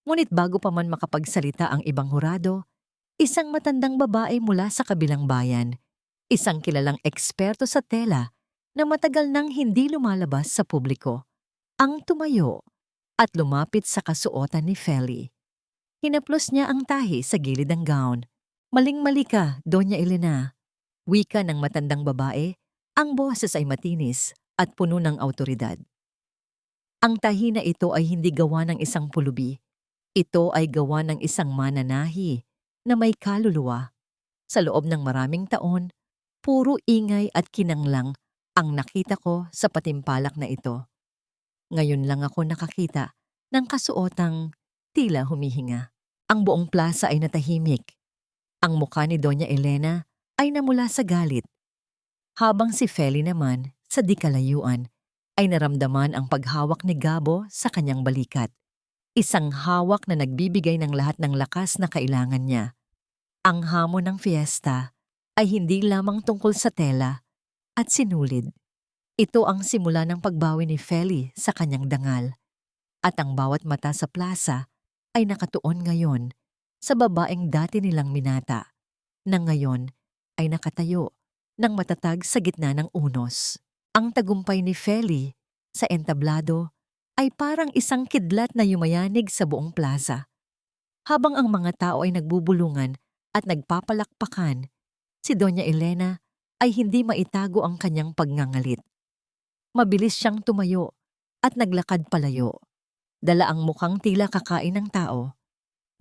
Ngunit bago pa man makapagsalita ang ibang hurado, isang matandang babae mula sa kabilang bayan, isang kilalang eksperto sa tela na matagal nang hindi lumalabas sa publiko, ang tumayo at lumapit sa kasuotan ni Feli. Hinaplos niya ang tahi sa gilid ng gown. "Maling-mali ka, Doña Elena." Wika ng matandang babae, ang boses ay matinis at puno ng awtoridad. Ang tahi na ito ay hindi gawa ng isang pulubi. Ito ay gawa ng isang mananahi na may kaluluwa. Sa loob ng maraming taon, puro ingay at kinanglang ang nakita ko sa patimpalak na ito. Ngayon lang ako nakakita ng kasuotang tila humihinga. Ang buong plaza ay natahimik. Ang mukha ni Doña Elena ay namula sa galit, habang si Feli naman sa di kalayuan ay naramdaman ang paghawak ni Gabo sa kanyang balikat. Isang hawak na nagbibigay ng lahat ng lakas na kailangan niya. Ang hamon ng fiesta ay hindi lamang tungkol sa tela at sinulid. Ito ang simula ng pagbawi ni Feli sa kanyang dangal. At ang bawat mata sa plaza ay nakatuon ngayon sa babaeng dati nilang minata, na ngayon ay nakatayo ng matatag sa gitna ng unos. Ang tagumpay ni Feli sa entablado ay parang isang kidlat na yumayanig sa buong plaza. Habang ang mga tao ay nagbubulungan at nagpapalakpakan, si Doña Elena ay hindi maitago ang kanyang pagngangalit. Mabilis siyang tumayo at naglakad palayo. Dala ang mukhang tila kakain ng tao.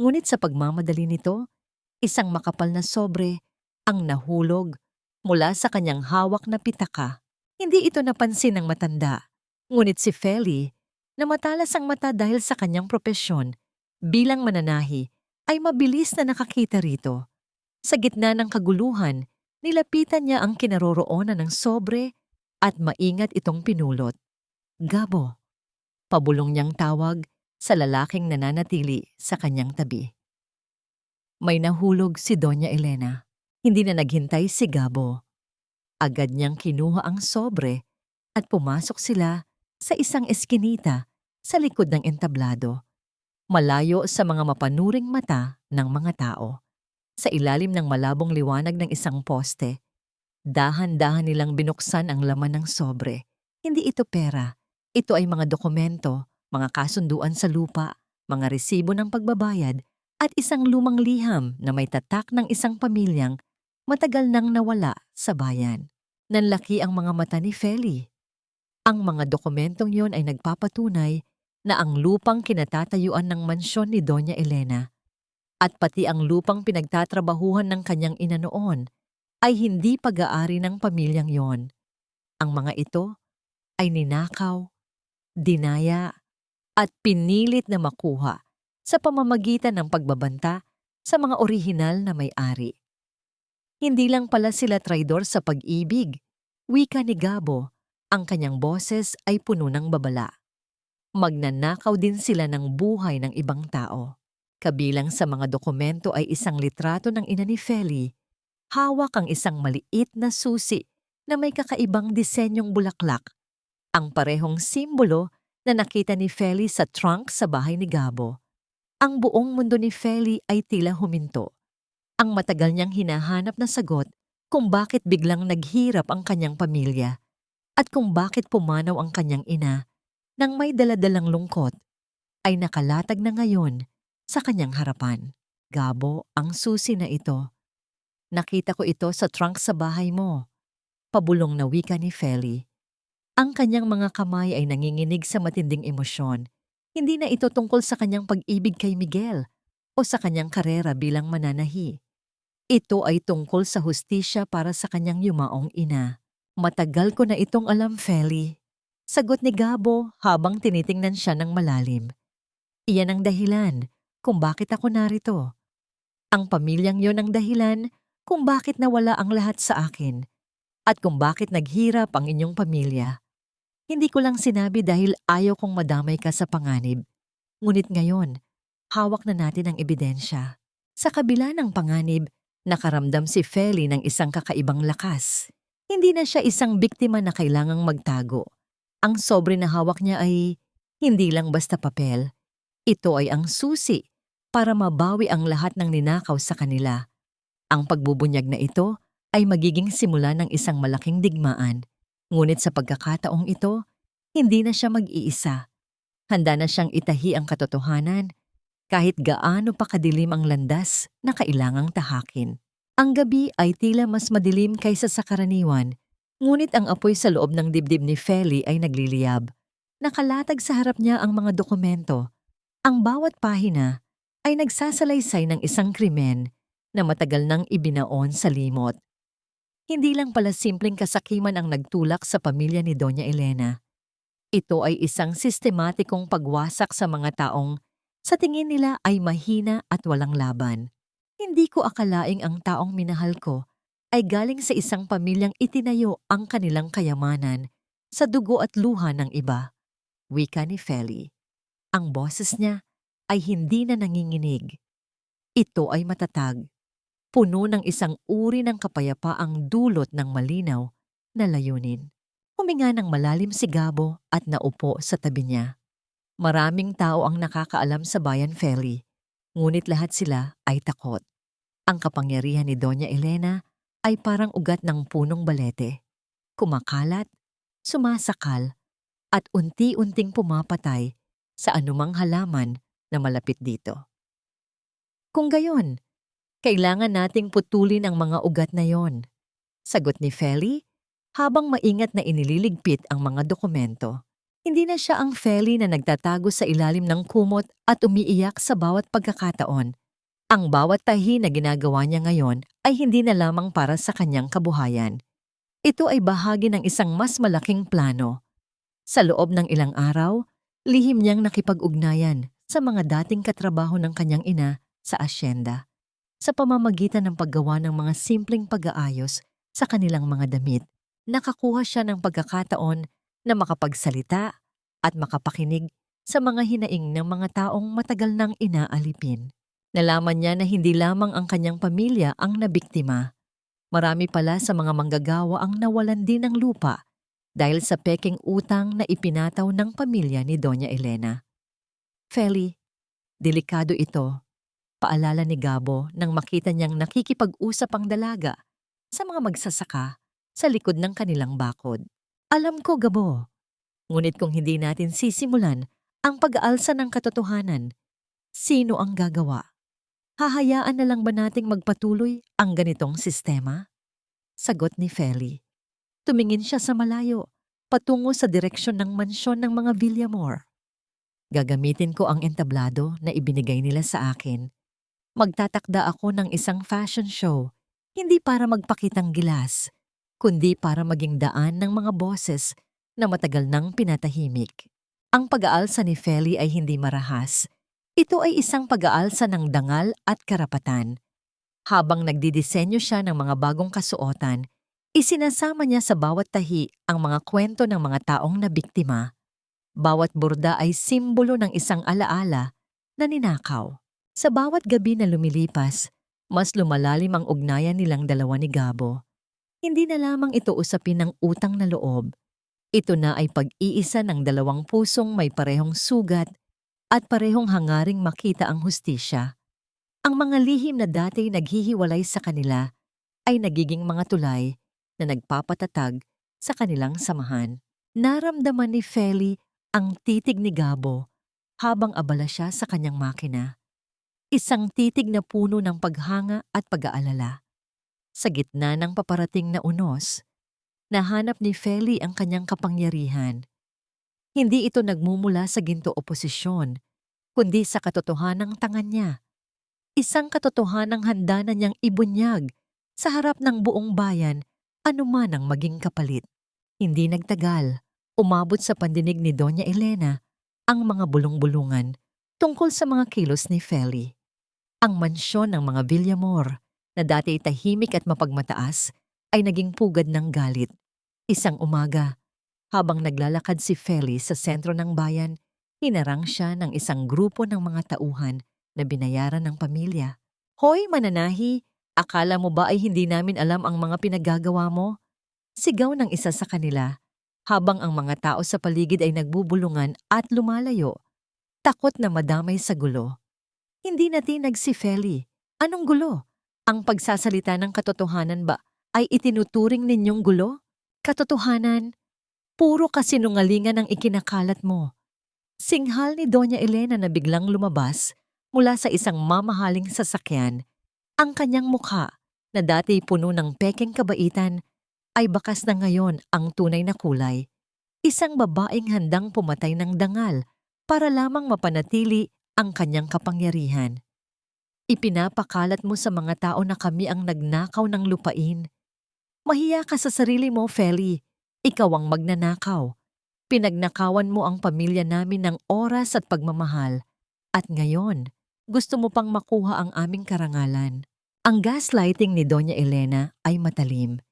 Ngunit sa pagmamadali nito, isang makapal na sobre ang nahulog mula sa kanyang hawak na pitaka. Hindi ito napansin ng matanda. Ngunit si Feli, na matalas ang mata dahil sa kanyang propesyon bilang mananahi, ay mabilis na nakakita rito. Sa gitna ng kaguluhan, nilapitan niya ang kinaroroonan ng sobre at maingat itong pinulot. "Gabo," pabulong niyang tawag sa lalaking nananatili sa kanyang tabi. May nahulog si Doña Elena. Hindi na naghintay si Gabo. Agad niyang kinuha ang sobre at pumasok sila sa isang eskinita sa likod ng entablado, malayo sa mga mapanuring mata ng mga tao. Sa ilalim ng malabong liwanag ng isang poste, dahan-dahan nilang binuksan ang laman ng sobre. Hindi ito pera. Ito ay mga dokumento, mga kasunduan sa lupa, mga resibo ng pagbabayad, at isang lumang liham na may tatak ng isang pamilyang matagal nang nawala sa bayan. Nanlaki ang mga mata ni Feli. Ang mga dokumentong yon ay nagpapatunay na ang lupang kinatatayuan ng mansyon ni Doña Elena at pati ang lupang pinagtatrabahuhan ng kanyang ina noon ay hindi pag-aari ng pamilyang yon. Ang mga ito ay ninakaw, dinaya, at pinilit na makuha sa pamamagitan ng pagbabanta sa mga orihinal na may-ari. Hindi lang pala sila traidor sa pag-ibig. Wika ni Gabo, ang kanyang boses ay puno ng babala. Magnanakaw din sila ng buhay ng ibang tao. Kabilang sa mga dokumento ay isang litrato ng ina ni Feli. Hawak ang isang maliit na susi na may kakaibang disenyong bulaklak. Ang parehong simbolo na nakita ni Feli sa trunk sa bahay ni Gabo. Ang buong mundo ni Feli ay tila huminto. Ang matagal niyang hinahanap na sagot kung bakit biglang naghirap ang kanyang pamilya at kung bakit pumanaw ang kanyang ina nang may daladalang lungkot ay nakalatag na ngayon sa kanyang harapan. "Gabo, ang susi na ito. Nakita ko ito sa trunk sa bahay mo." Pabulong na wika ni Feli. Ang kanyang mga kamay ay nanginginig sa matinding emosyon. Hindi na ito tungkol sa kanyang pag-ibig kay Miguel. o sa kanyang karera bilang mananahi. Ito ay tungkol sa hustisya para sa kanyang yumaong ina. Matagal ko na itong alam, Feli. Sagot ni Gabo habang tinitingnan siya ng malalim. Iyan ang dahilan kung bakit ako narito. Ang pamilyang yon ang dahilan kung bakit nawala ang lahat sa akin at kung bakit naghirap ang inyong pamilya. Hindi ko lang sinabi dahil ayaw kong madamay ka sa panganib. Ngunit ngayon, hawak na natin ang ebidensya. Sa kabila ng panganib, nakaramdam si Feli ng isang kakaibang lakas. Hindi na siya isang biktima na kailangang magtago. Ang sobre na hawak niya ay hindi lang basta papel. Ito ay ang susi para mabawi ang lahat ng ninakaw sa kanila. Ang pagbubunyag na ito ay magiging simula ng isang malaking digmaan. Ngunit sa pagkakataong ito, hindi na siya mag-iisa. Handa na siyang itahi ang katotohanan kahit gaano pa kadilim ang landas na kailangang tahakin. Ang gabi ay tila mas madilim kaysa sa karaniwan, ngunit ang apoy sa loob ng dibdib ni Feli ay nagliliyab. Nakalatag sa harap niya ang mga dokumento. Ang bawat pahina ay nagsasalaysay ng isang krimen na matagal nang ibinaon sa limot. Hindi lang pala simpleng kasakiman ang nagtulak sa pamilya ni Doña Elena. Ito ay isang sistematikong pagwasak sa mga taong sa tingin nila ay mahina at walang laban. Hindi ko akalaing ang taong minahal ko ay galing sa isang pamilyang itinayo ang kanilang kayamanan sa dugo at luha ng iba. Wika ni Feli. Ang boses niya ay hindi na nanginginig. Ito ay matatag. Puno ng isang uri ng kapayapaang dulot ng malinaw na layunin. Huminga ng malalim si Gabo at naupo sa tabi niya. Maraming tao ang nakakaalam sa bayan, Feli, ngunit lahat sila ay takot. Ang kapangyarihan ni Doña Elena ay parang ugat ng punong balete. Kumakalat, sumasakal, at unti-unting pumapatay sa anumang halaman na malapit dito. Kung gayon, kailangan nating putulin ang mga ugat na yon, sagot ni Feli habang maingat na inililigpit ang mga dokumento. Hindi na siya ang Feli na nagtatago sa ilalim ng kumot at umiiyak sa bawat pagkakataon. Ang bawat tahi na ginagawa niya ngayon ay hindi na lamang para sa kanyang kabuhayan. Ito ay bahagi ng isang mas malaking plano. Sa loob ng ilang araw, lihim niyang nakipag-ugnayan sa mga dating katrabaho ng kanyang ina sa asyenda. Sa pamamagitan ng paggawa ng mga simpleng pag-aayos sa kanilang mga damit, nakakuha siya ng pagkakataon na makapagsalita at makapakinig sa mga hinaing ng mga taong matagal nang inaalipin. Nalaman niya na hindi lamang ang kanyang pamilya ang nabiktima. Marami pala sa mga manggagawa ang nawalan din ng lupa dahil sa peking utang na ipinataw ng pamilya ni Doña Elena. Feli, delikado ito, paalala ni Gabo nang makita niyang nakikipag-usap ang dalaga sa mga magsasaka sa likod ng kanilang bakod. Alam ko, Gabo, ngunit kung hindi natin sisimulan ang pag-aalsa ng katotohanan, sino ang gagawa? Hahayaan na lang ba nating magpatuloy ang ganitong sistema? Sagot ni Feli. Tumingin siya sa malayo, patungo sa direksyon ng mansyon ng mga Villamor. Gagamitin ko ang entablado na ibinigay nila sa akin. Magtatakda ako ng isang fashion show, hindi para magpakitang gilas, kundi para maging daan ng mga boses na matagal nang pinatahimik. Ang pag-aalsa ni Feli ay hindi marahas. Ito ay isang pag-aalsa ng dangal at karapatan. Habang nagdidisenyo siya ng mga bagong kasuotan, isinasama niya sa bawat tahi ang mga kwento ng mga taong nabiktima. Bawat borda ay simbolo ng isang alaala na ninakaw. Sa bawat gabi na lumilipas, mas lumalalim ang ugnayan nilang dalawa ni Gabo. Hindi na lamang ito usapin ng utang na loob. Ito na ay pag-iisa ng dalawang pusong may parehong sugat at parehong hangaring makita ang hustisya. Ang mga lihim na dati naghihiwalay sa kanila ay nagiging mga tulay na nagpapatatag sa kanilang samahan. Naramdaman ni Feli ang titig ni Gabo habang abala siya sa kanyang makina. Isang titig na puno ng paghanga at pag-aalala. Sa gitna ng paparating na unos, nahanap ni Feli ang kanyang kapangyarihan. Hindi ito nagmumula sa ginto o posisyon, kundi sa katotohanang tangan niya. Isang katotohanang handa na niyang ibunyag sa harap ng buong bayan anuman ang maging kapalit. Hindi nagtagal, umabot sa pandinig ni Doña Elena ang mga bulong-bulungan tungkol sa mga kilos ni Feli. Ang mansyon ng mga Villamor na dati tahimik at mapagmataas ay naging pugad ng galit. Isang umaga, habang naglalakad si Feli sa sentro ng bayan, hinarang siya ng isang grupo ng mga tauhan na binayaran ng pamilya. "Hoy mananahi, akala mo ba ay hindi namin alam ang mga pinaggagawa mo?" Sigaw ng isa sa kanila, habang ang mga tao sa paligid ay nagbubulungan at lumalayo, takot na madamay sa gulo. Hindi natinag si Feli. Anong gulo? Ang pagsasalita ng katotohanan ba ay itinuturing ninyong gulo? Katotohanan, puro kasinungalingan ang ikinakalat mo. Singhal ni Doña Elena na biglang lumabas mula sa isang mamahaling sasakyan. Ang kanyang mukha, na dati puno ng pekeng kabaitan, ay bakas na ngayon ang tunay na kulay. Isang babaeng handang pumatay ng dangal para lamang mapanatili ang kanyang kapangyarihan. Ipinapakalat mo sa mga tao na kami ang nagnakaw ng lupain. Mahiya ka sa sarili mo, Feli. Ikaw ang magnanakaw. Pinagnakawan mo ang pamilya namin ng oras at pagmamahal. At ngayon, gusto mo pang makuha ang aming karangalan. Ang gaslighting ni Doña Elena ay matalim.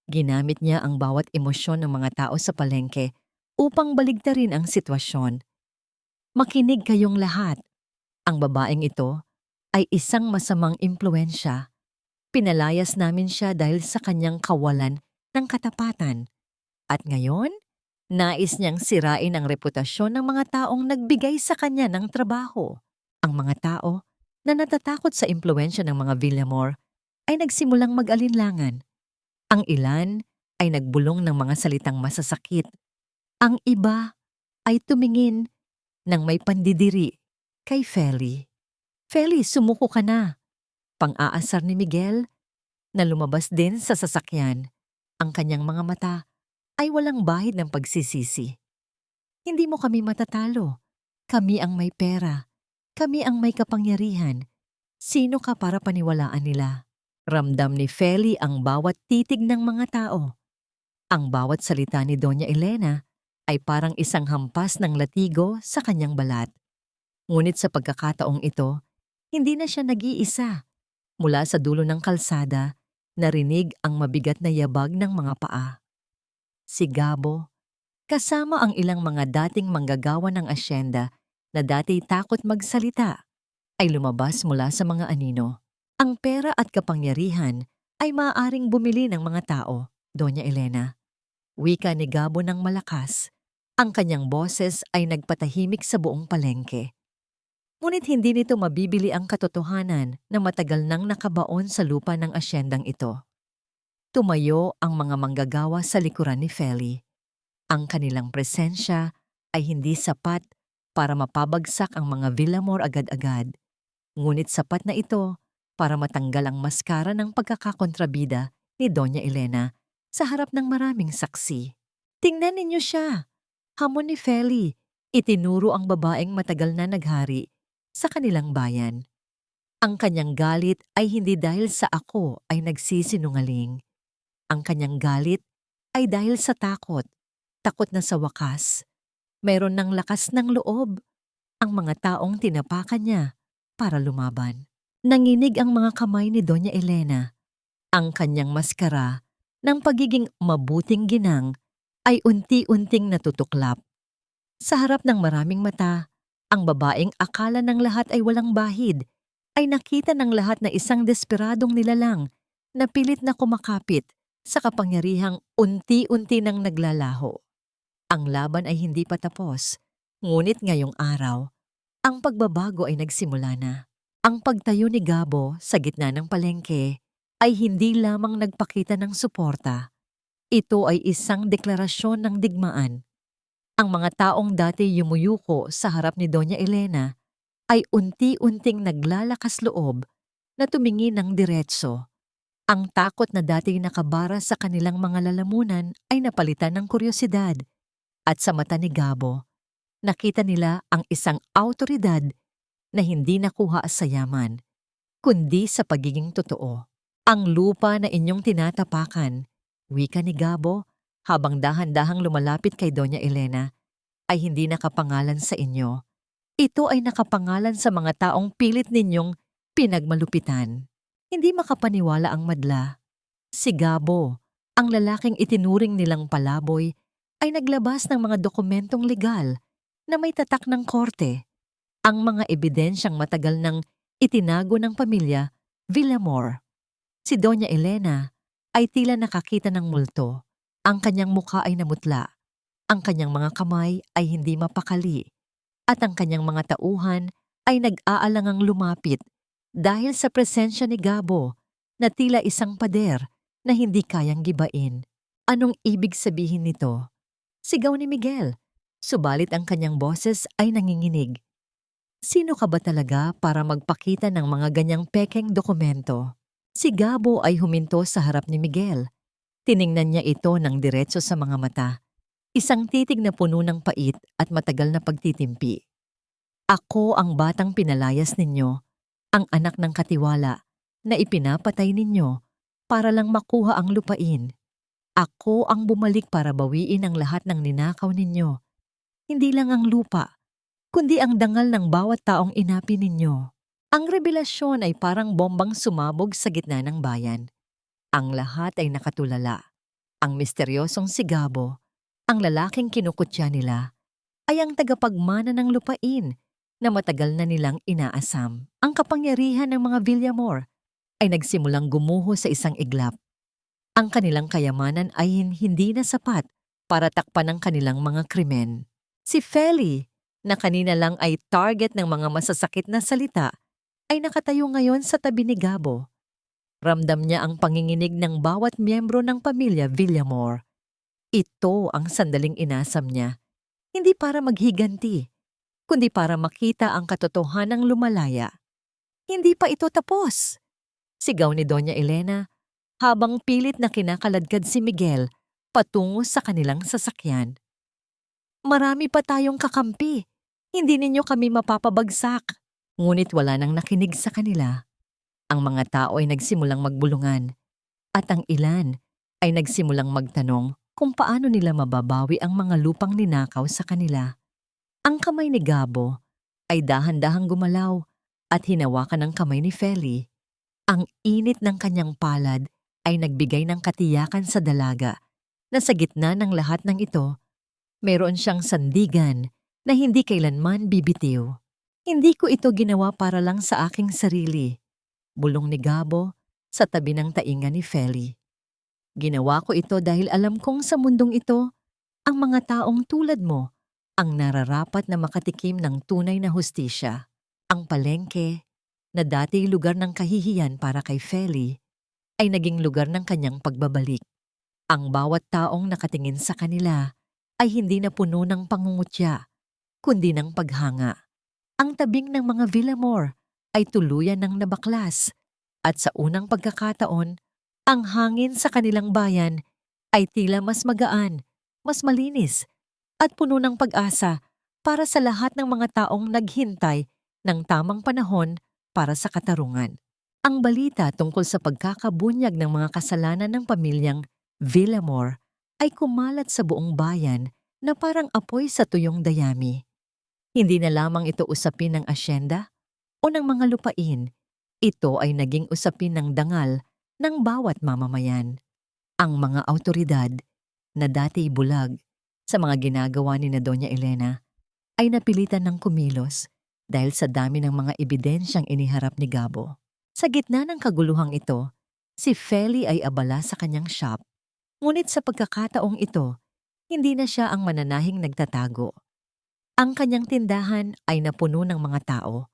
Ginamit niya ang bawat emosyon ng mga tao sa palengke upang baligtarin ang sitwasyon. Makinig kayong lahat. Ang babaeng ito ay isang masamang impluensya. Pinalayas namin siya dahil sa kanyang kawalan ng katapatan. At ngayon, nais niyang sirain ang reputasyon ng mga taong nagbigay sa kanya ng trabaho. Ang mga tao na natatakot sa impluensya ng mga Villamor ay nagsimulang mag-alinlangan. Ang ilan ay nagbulong ng mga salitang masasakit. Ang iba ay tumingin ng may pandidiri kay Feli. "Feli, sumuko ka na." Pang-aasar ni Miguel na lumabas din sa sasakyan. Ang kanyang mga mata ay walang bahid ng pagsisisi. "Hindi mo kami matatalo. Kami ang may pera. Kami ang may kapangyarihan. Sino ka para paniwalaan nila?" Ramdam ni Feli ang bawat titig ng mga tao. Ang bawat salita ni Doña Elena ay parang isang hampas ng latigo sa kanyang balat. Ngunit sa pagkakataong ito, hindi na siya nag-iisa. Mula sa dulo ng kalsada, narinig ang mabigat na yabag ng mga paa. Si Gabo, kasama ang ilang mga dating manggagawa ng asyenda na dati takot magsalita, ay lumabas mula sa mga anino. Ang pera at kapangyarihan ay maaaring bumili ng mga tao, Doña Elena. Wika ni Gabo ng malakas. Ang kanyang boses ay nagpatahimik sa buong palengke. Ngunit hindi nito mabibili ang katotohanan na matagal nang nakabaon sa lupa ng asyendang ito. Tumayo ang mga manggagawa sa likuran ni Feli. Ang kanilang presensya ay hindi sapat para mapabagsak ang mga Villamor agad-agad. Ngunit sapat na ito para matanggal ang maskara ng pagkakakontrabida ni Doña Elena sa harap ng maraming saksi. "Tingnan ninyo siya!" Hamon ni Feli. Itinuro ang babaeng matagal na naghari sa kanilang bayan. Ang kanyang galit ay hindi dahil sa ako ay nagsisinungaling. Ang kanyang galit ay dahil sa takot. Takot na sa wakas, mayroon ng lakas ng loob ang mga taong tinapakan niya para lumaban. Nanginig ang mga kamay ni Doña Elena. Ang kanyang maskara ng pagiging mabuting ginang ay unti-unting natutuklap. Sa harap ng maraming mata, ang babaeng akala ng lahat ay walang bahid, ay nakita ng lahat na isang desperadong nilalang na pilit na kumakapit sa kapangyarihang unti-unti nang naglalaho. Ang laban ay hindi pa tapos, ngunit ngayong araw, ang pagbabago ay nagsimula na. Ang pagtayo ni Gabo sa gitna ng palengke ay hindi lamang nagpakita ng suporta. Ito ay isang deklarasyon ng digmaan. Ang mga taong dati yumuyuko sa harap ni Doña Elena ay unti-unting naglalakas loob na tumingin ng diretso. Ang takot na dati nakabara sa kanilang mga lalamunan ay napalitan ng kuryosidad. At sa mata ni Gabo, nakita nila ang isang awtoridad na hindi nakuha sa yaman. kundi sa pagiging totoo. Ang lupa na inyong tinatapakan, wika ni Gabo habang dahan-dahang lumalapit kay Doña Elena, ay hindi nakapangalan sa inyo. Ito ay nakapangalan sa mga taong pilit ninyong pinagmalupitan. Hindi makapaniwala ang madla. Si Gabo, ang lalaking itinuring nilang palaboy, ay naglabas ng mga dokumentong legal na may tatak ng korte. Ang mga ebidensyang matagal nang itinago ng pamilya Villamor. Si Doña Elena ay tila nakakita ng multo. Ang kanyang mukha ay namutla. Ang kanyang mga kamay ay hindi mapakali. At ang kanyang mga tauhan ay nag-aalangang lumapit dahil sa presensya ni Gabo na tila isang pader na hindi kayang gibain. Anong ibig sabihin nito? Sigaw ni Miguel. Subalit ang kanyang boses ay nanginginig. Sino ka ba talaga para magpakita ng mga ganyang pekeng dokumento? Si Gabo ay huminto sa harap ni Miguel. Tiningnan niya ito ng diretso sa mga mata. Isang titig na puno ng pait at matagal na pagtitimpi. Ako ang batang pinalayas ninyo, ang anak ng katiwala na ipinapatay ninyo para lang makuha ang lupain. Ako ang bumalik para bawiin ang lahat ng ninakaw ninyo. Hindi lang ang lupa, kundi ang dangal ng bawat taong inapi ninyo. Ang revelasyon ay parang bombang sumabog sa gitna ng bayan. Ang lahat ay nakatulala. Ang misteryosong si Gabo, ang lalaking kinukutya nila, ay ang tagapagmana ng lupain na matagal na nilang inaasam. Ang kapangyarihan ng mga Villamor ay nagsimulang gumuho sa isang iglap. Ang kanilang kayamanan ay hindi na sapat para takpan ang kanilang mga krimen. Si Feli, na kanina lang ay target ng mga masasakit na salita, ay nakatayo ngayon sa tabi ni Gabo. Ramdam niya ang panginginig ng bawat miyembro ng pamilya Villamor. Ito ang sandaling inasam niya, hindi para maghiganti, kundi para makita ang katotohanang lumalaya. Hindi pa ito tapos, sigaw ni Doña Elena habang pilit na kinakaladkad si Miguel patungo sa kanilang sasakyan. Marami pa tayong kakampi, hindi ninyo kami mapapabagsak. Ngunit wala nang nakinig sa kanila. Ang mga tao ay nagsimulang magbulungan at ang ilan ay nagsimulang magtanong kung paano nila mababawi ang mga lupang ninakaw sa kanila. Ang kamay ni Gabo ay dahan-dahang gumalaw at hinawakan ang kamay ni Feli. Ang init ng kanyang palad ay nagbigay ng katiyakan sa dalaga na sa gitna ng lahat ng ito, meron siyang sandigan na hindi kailanman bibitiw. Hindi ko ito ginawa para lang sa aking sarili, bulong ni Gabo sa tabi ng tainga ni Feli. Ginawa ko ito dahil alam kong sa mundong ito, ang mga taong tulad mo ang nararapat na makatikim ng tunay na hustisya. Ang palengke, na dati lugar ng kahihiyan para kay Feli, ay naging lugar ng kanyang pagbabalik. Ang bawat taong nakatingin sa kanila ay hindi na puno ng pangungutya, kundi ng paghanga. Ang tabing ng mga Villamor ay tuluyan ng nabaklas at sa unang pagkakataon, ang hangin sa kanilang bayan ay tila mas magaan, mas malinis at puno ng pag-asa para sa lahat ng mga taong naghintay ng tamang panahon para sa katarungan. Ang balita tungkol sa pagkakabunyag ng mga kasalanan ng pamilyang Villamor ay kumalat sa buong bayan na parang apoy sa tuyong dayami. Hindi na lamang ito usapin ng asyenda o ng mga lupain. Ito ay naging usapin ng dangal ng bawat mamamayan. Ang mga awtoridad na dati bulag sa mga ginagawa ni na Doña Elena ay napilitan ng kumilos dahil sa dami ng mga ebidensyang iniharap ni Gabo. Sa gitna ng kaguluhang ito, si Feli ay abala sa kanyang shop. Ngunit sa pagkakataong ito, hindi na siya ang mananahing nagtatago. Ang kanyang tindahan ay napuno ng mga tao,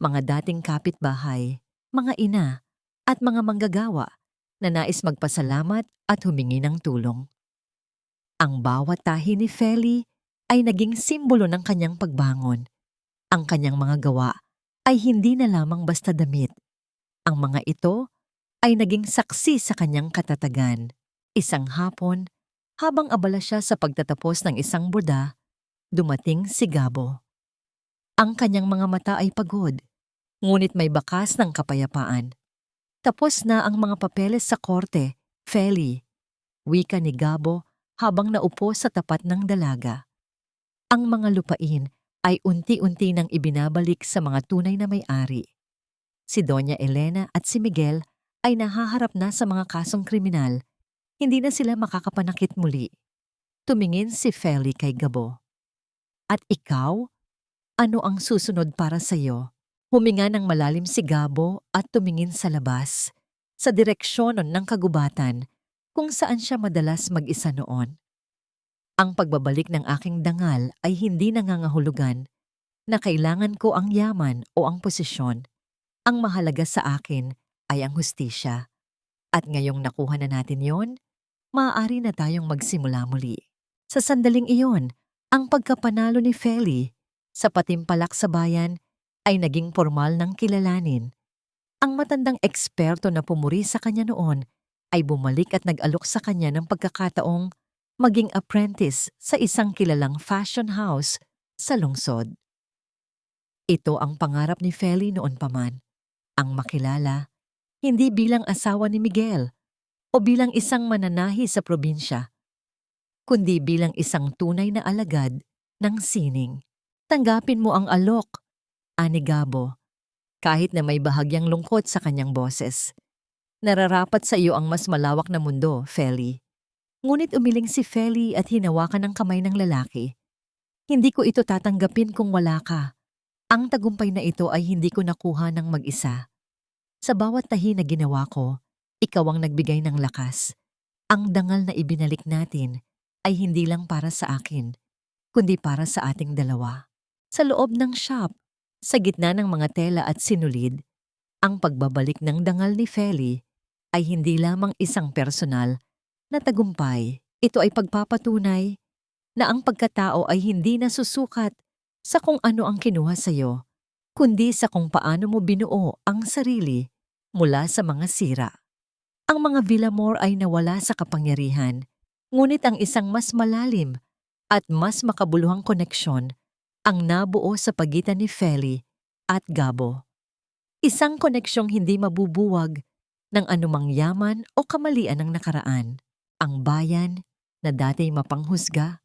mga dating kapitbahay, mga ina, at mga manggagawa na nais magpasalamat at humingi ng tulong. Ang bawat tahi ni Feli ay naging simbolo ng kanyang pagbangon. Ang kanyang mga gawa ay hindi na lamang basta damit. Ang mga ito ay naging saksi sa kanyang katatagan. Isang hapon, habang abala siya sa pagtatapos ng isang borda, dumating si Gabo. Ang kanyang mga mata ay pagod ngunit may bakas ng kapayapaan. Tapos na ang mga papeles sa korte, Feli, wika ni Gabo habang naupo sa tapat ng dalaga. Ang mga lupain ay unti-unti nang ibinabalik sa mga tunay na may-ari. Si Doña Elena at si Miguel ay nahaharap na sa mga kasong kriminal. Hindi na sila makakapanakit muli. Tumingin si Feli kay Gabo. At ikaw? Ano ang susunod para sa iyo? Huminga ng malalim si Gabo at tumingin sa labas, sa direksyon ng kagubatan kung saan siya madalas mag-isa noon. Ang pagbabalik ng aking dangal ay hindi nangangahulugan na kailangan ko ang yaman o ang posisyon. Ang mahalaga sa akin ay ang hustisya. At ngayong nakuha na natin yon, maaari na tayong magsimula muli. Sa sandaling iyon, ang pagkapanalo ni Feli sa patimpalak sa bayan ay naging formal ng kilalanin. Ang matandang eksperto na pumuri sa kanya noon ay bumalik at nag-alok sa kanya ng pagkakataong maging apprentice sa isang kilalang fashion house sa lungsod. Ito ang pangarap ni Feli noon pa man, ang makilala, hindi bilang asawa ni Miguel o bilang isang mananahi sa probinsya, kundi bilang isang tunay na alagad ng sining. Tanggapin mo ang alok, ani Gabo, kahit na may bahagyang lungkot sa kanyang boses. Nararapat sa iyo ang mas malawak na mundo, Feli. Ngunit umiling si Feli at hinawakan ang kamay ng lalaki. Hindi ko ito tatanggapin kung wala ka. Ang tagumpay na ito ay hindi ko nakuha ng mag-isa. Sa bawat tahi na ginawa ko, ikaw ang nagbigay ng lakas. Ang dangal na ibinalik natin ay hindi lang para sa akin, kundi para sa ating dalawa. Sa loob ng shop, sa gitna ng mga tela at sinulid, ang pagbabalik ng dangal ni Feli ay hindi lamang isang personal na tagumpay. Ito ay pagpapatunay na ang pagkatao ay hindi nasusukat sa kung ano ang kinuha sa iyo, kundi sa kung paano mo binuo ang sarili mula sa mga sira. Ang mga Villamor ay nawala sa kapangyarihan, ngunit ang isang mas malalim at mas makabuluhang koneksyon ang nabuo sa pagitan ni Feli at Gabo. Isang koneksyong hindi mabubuwag ng anumang yaman o kamalian ng nakaraan. Ang bayan na dati mapanghusga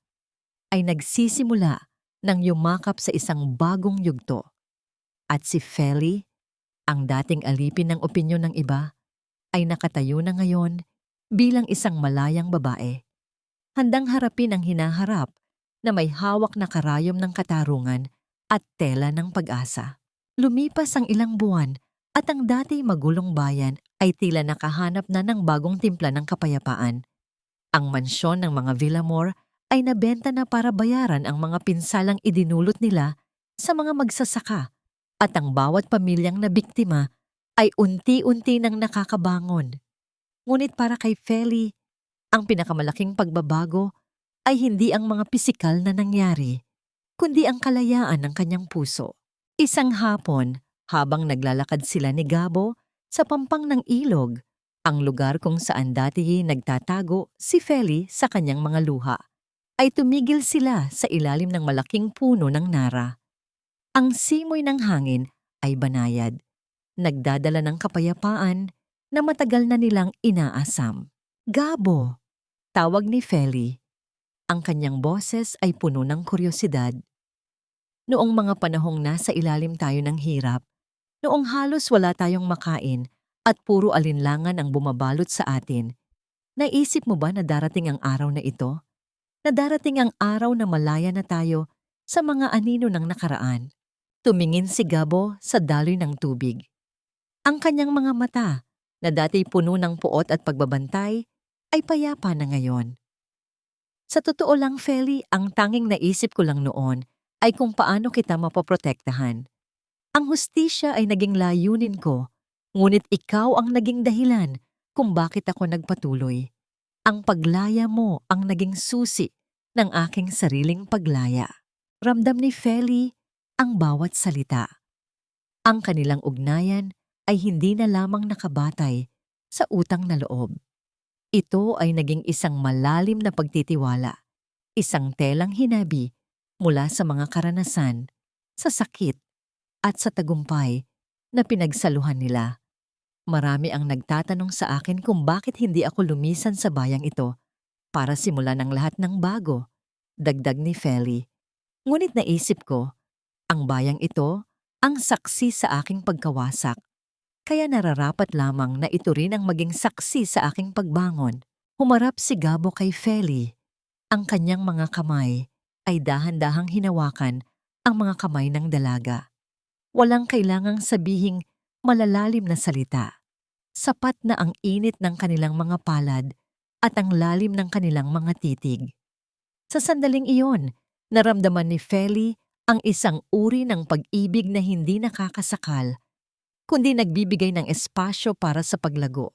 ay nagsisimula nang yumakap sa isang bagong yugto. At si Feli, ang dating alipin ng opinyon ng iba, ay nakatayo na ngayon bilang isang malayang babae. Handang harapin ang hinaharap na may hawak na karayom ng katarungan at tela ng pag-asa. Lumipas ang ilang buwan at ang dati magulong bayan ay tila nakahanap na ng bagong timpla ng kapayapaan. Ang mansyon ng mga Villamor ay nabenta na para bayaran ang mga pinsalang idinulot nila sa mga magsasaka at ang bawat pamilyang nabiktima ay unti-unti nang nakakabangon. Ngunit para kay Feli, ang pinakamalaking pagbabago ay hindi ang mga pisikal na nangyari, kundi ang kalayaan ng kanyang puso. Isang hapon, habang naglalakad sila ni Gabo sa pampang ng ilog, ang lugar kung saan dati nagtatago si Feli sa kanyang mga luha, ay tumigil sila sa ilalim ng malaking puno ng nara. Ang simoy ng hangin ay banayad, nagdadala ng kapayapaan na matagal na nilang inaasam. Gabo, tawag ni Feli. Ang kanyang boses ay puno ng kuryosidad. Noong mga panahong nasa ilalim tayo ng hirap, noong halos wala tayong makain at puro alinlangan ang bumabalot sa atin, naisip mo ba na darating ang araw na ito? Na darating ang araw na malaya na tayo sa mga anino ng nakaraan? Tumingin si Gabo sa daloy ng tubig. Ang kanyang mga mata, na dati puno ng puot at pagbabantay, ay payapa na ngayon. Sa totoo lang, Feli, ang tanging naisip ko lang noon ay kung paano kita mapoprotektahan. Ang hustisya ay naging layunin ko, ngunit ikaw ang naging dahilan kung bakit ako nagpatuloy. Ang paglaya mo ang naging susi ng aking sariling paglaya. Ramdam ni Feli ang bawat salita. Ang kanilang ugnayan ay hindi na lamang nakabatay sa utang na loob. Ito ay naging isang malalim na pagtitiwala, isang telang hinabi mula sa mga karanasan, sa sakit at sa tagumpay na pinagsaluhan nila. Marami ang nagtatanong sa akin kung bakit hindi ako lumisan sa bayang ito para simulan ang lahat ng bago, dagdag ni Feli. Ngunit naisip ko, ang bayang ito ang saksi sa aking pagkawasak. Kaya nararapat lamang na ito rin ang maging saksi sa aking pagbangon. Humarap si Gabo kay Feli. Ang kanyang mga kamay ay dahan-dahang hinawakan ang mga kamay ng dalaga. Walang kailangang sabihing malalalim na salita. Sapat na ang init ng kanilang mga palad at ang lalim ng kanilang mga titig. Sa sandaling iyon, naramdaman ni Feli ang isang uri ng pag-ibig na hindi nakakasakal, kundi nagbibigay ng espasyo para sa paglago.